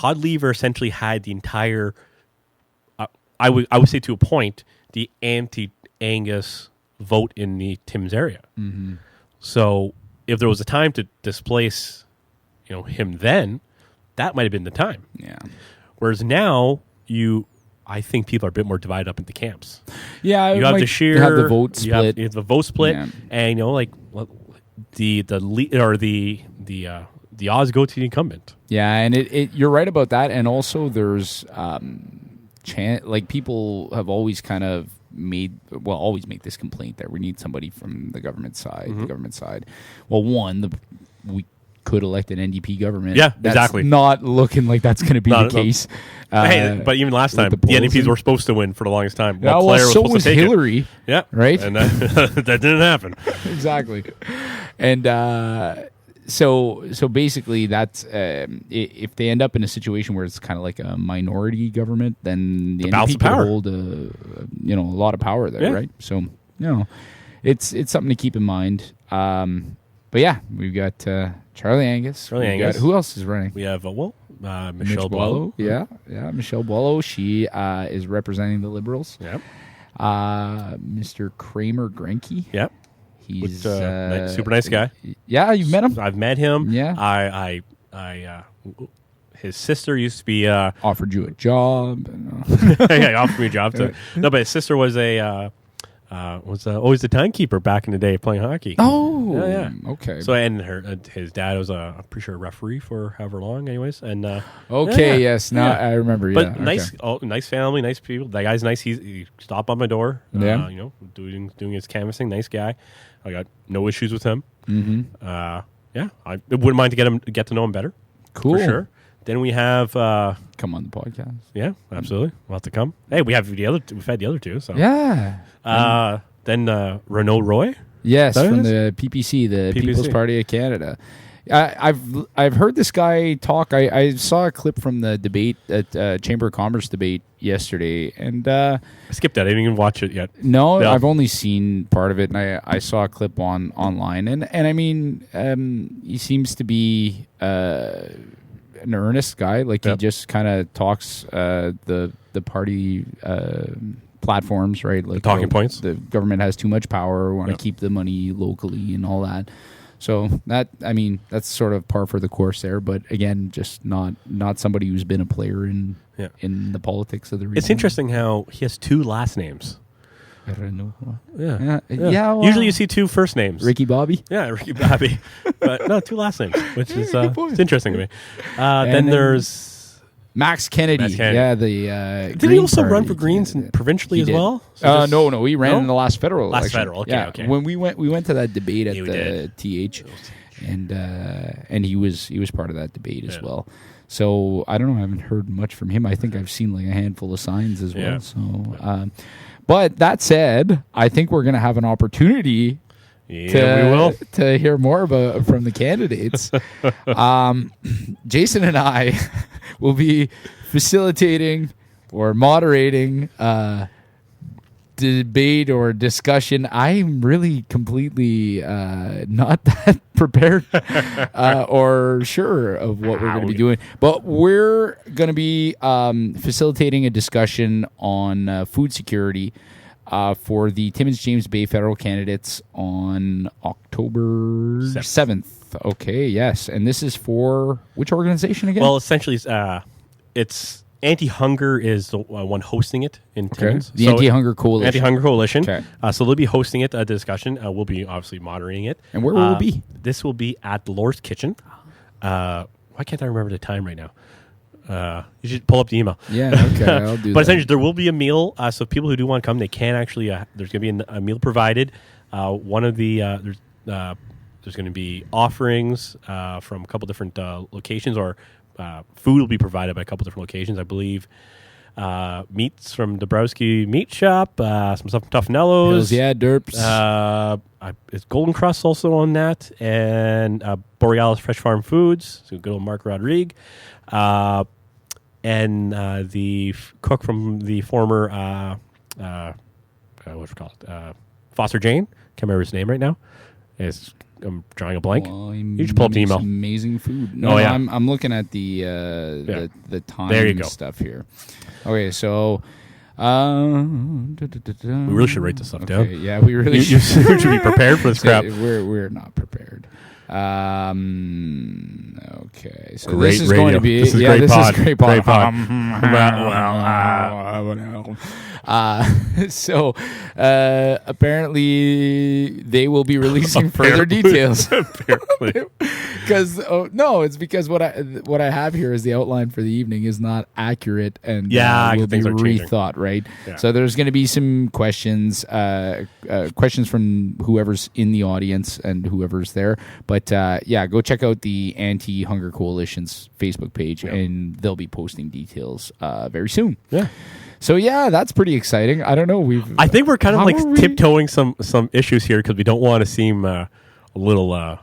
Lever essentially had the entire, I would say to a point, the anti-Angus vote in the Tims area. Mm-hmm. So if there was a time to displace, him then, that might have been the time. Yeah. Whereas now, I think people are a bit more divided up into camps. Yeah, you have the sheer, you have the vote split. You have the vote split, yeah. And the odds go to the incumbent. Yeah, and you're right about that. And also, there's people have always kind of always make this complaint that we need somebody from the government side. Mm-hmm. The government side. Well, we could elect an NDP government. Yeah, that's exactly. Not looking like that's going to be the case. But even last time, the NDPs were supposed to win for the longest time. Yeah, so was Hillary. Yeah, right. And that didn't happen. Exactly. And so basically, that's if they end up in a situation where it's kind of like a minority government, then the NDP could hold a lot of power there, right? So it's something to keep in mind. But yeah, we've got Charlie Angus. Who else is running? We have Michelle Boileau. Yeah, Michelle Boileau. She is representing the Liberals. Yep. Mr. Kramer Grenke. Yep. He's super nice guy. Yeah, you've met him. I've met him. Yeah. I his sister used to be offered you a job. Yeah, he offered me a job too. No, but his sister was always the timekeeper back in the day playing hockey. Oh, yeah. Okay. So his dad was I'm pretty sure a referee for however long, anyways. And yes, now I remember. But okay. nice family, nice people. That guy's nice. He stopped by my door. Yeah. Doing his canvassing. Nice guy. I got no issues with him. Mm-hmm. I wouldn't mind to get to know him better. Cool. For sure. Then we have come on the podcast. Yeah, absolutely. We'll have to come. Hey, we've had the other two. So yeah. Then Renaud Roy. Yes, from the PPC, the People's Party of Canada. I've heard this guy talk. I saw a clip from the debate at Chamber of Commerce debate yesterday, and I skipped that. I didn't even watch it yet. No, I've only seen part of it, and I saw a clip online, and I mean, he seems to be an earnest guy. Like he just kind of talks the party platforms, right? Like the talking points. The government has too much power. We want to keep the money locally and all that. So that's sort of par for the course there. But again, just not somebody who's been a player in the politics of the region. It's interesting how he has two last names. Yeah. Well, usually you see two first names. Ricky Bobby. Yeah, Ricky Bobby. But no, two last names, which is it's interesting to me. Then there's Max Kennedy. Yeah, the did he also run for Greens provincially as well? No, he ran in the last federal election. Federal. Okay. When we went to that debate at the TH, and he was part of that debate as well. So I don't know. I haven't heard much from him. I think I've seen like a handful of signs as well. So. But that said, I think we're going to have an opportunity to hear more from the candidates. Jason and I will be facilitating or moderating debate or discussion. I'm really completely not that prepared or sure of what we're going to be doing. But we're going to be facilitating a discussion on food security for the Timmins James Bay federal candidates on October 7th. Okay, yes. And this is for which organization again? Well, essentially, it's Anti-Hunger is the one hosting it in Timmins. The Anti-Hunger Coalition. Anti-Hunger Coalition. Okay. So they'll be hosting it, the discussion. We'll be obviously moderating it. And where will it be? This will be at the Lord's Kitchen. Why can't I remember the time right now? You should pull up the email. Yeah, okay, I'll do that. But essentially, there will be a meal. So people who do want to come, they can actually. There's going to be a meal provided. One of the there's going to be offerings from a couple different locations, or food will be provided by a couple different locations. I believe meats from Dabrowski Meat Shop, some stuff from Tuffanello's. Yeah, Derps. Is Golden Crust also on that, and Borealis Fresh Farm Foods. So good old Mark Rodrigue. And the cook from the former what's it called? Foster Jane. Can't remember his name right now. I'm drawing a blank. Well, you should pull up the email. Amazing food. No, yeah. I'm looking at the time there you go. stuff here. Okay, so we really should write this stuff down. Yeah, we really should. You should be prepared for this crap. We're not prepared. Okay, so great this is radio. going to be this is great pod. Great pod. Great pod. So apparently they will be releasing further details. Apparently, because it's because what I have here is the outline for the evening is not accurate and will be rethought, right? Yeah. So there's going to be some questions from whoever's in the audience and whoever's there. But go check out the Anti-Hunger Coalition's Facebook page, and they'll be posting details very soon. Yeah. So that's pretty exciting. I don't know. I think we're kind of like tiptoeing some issues here because we don't want to seem a little. I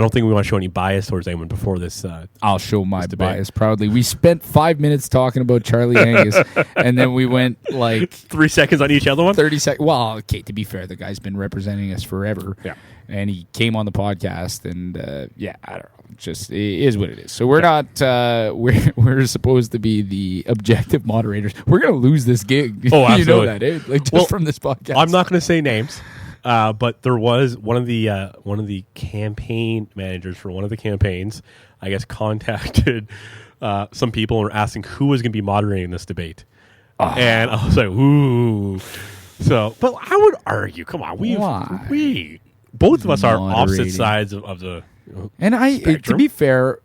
don't think we want to show any bias towards anyone before this. I'll show my bias proudly. We spent 5 minutes talking about Charlie Angus, and then we went like 3 seconds on each other one. 30 seconds. Well, okay. To be fair, the guy's been representing us forever. Yeah. And he came on the podcast, and I don't know. Just it is what it is. So we're not. We're supposed to be the objective moderators. We're gonna lose this gig. Oh, absolutely. You know that, eh? Like just from this podcast. I'm not going to say names, but there was one of the campaign managers for one of the campaigns. I guess contacted some people and were asking who was going to be moderating this debate, and I was like, ooh. So, but I would argue. Come on, we both of us are opposite sides of the. And to be fair,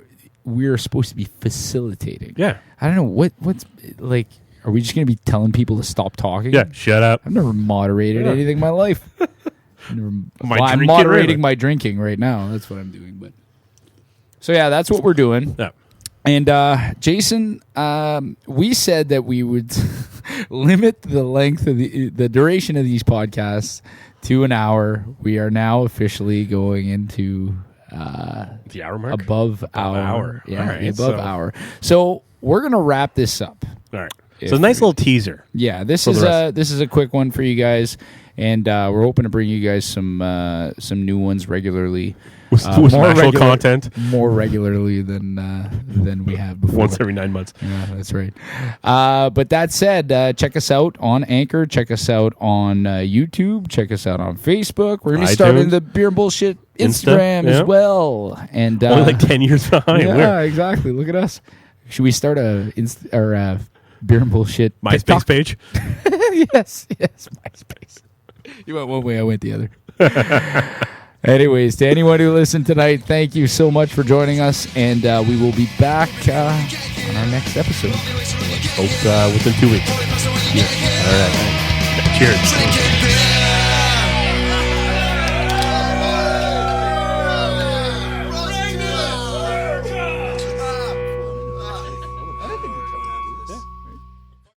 we're supposed to be facilitating. Yeah. I don't know what's like. Are we just going to be telling people to stop talking? Yeah. Shut up. I've never moderated anything in my life. I'm moderating my drinking right now. That's what I'm doing. But so that's what we're doing. Yeah. And Jason, we said that we would limit the length of the duration of these podcasts to an hour. We are now officially going into the hour mark, above hour. Yeah, right, above hour. So we're gonna wrap this up. All right. So a nice little teaser. Yeah, this is a quick one for you guys, and we're hoping to bring you guys some new ones regularly. With more actual content, more regularly than we have before. Once every 9 months. Yeah, that's right. But that said, check us out on Anchor. Check us out on YouTube. Check us out on Facebook. We're going to be starting the Beer and Bullshit Instagram as well. And only like 10 years behind. Yeah, exactly. Look at us. Should we start a Beer and Bullshit MySpace page? Yes, MySpace. You went one way, I went the other. Anyways, to anyone who listened tonight, thank you so much for joining us, and we will be back on our next episode. Hope within 2 weeks. Yeah. All right. Cheers.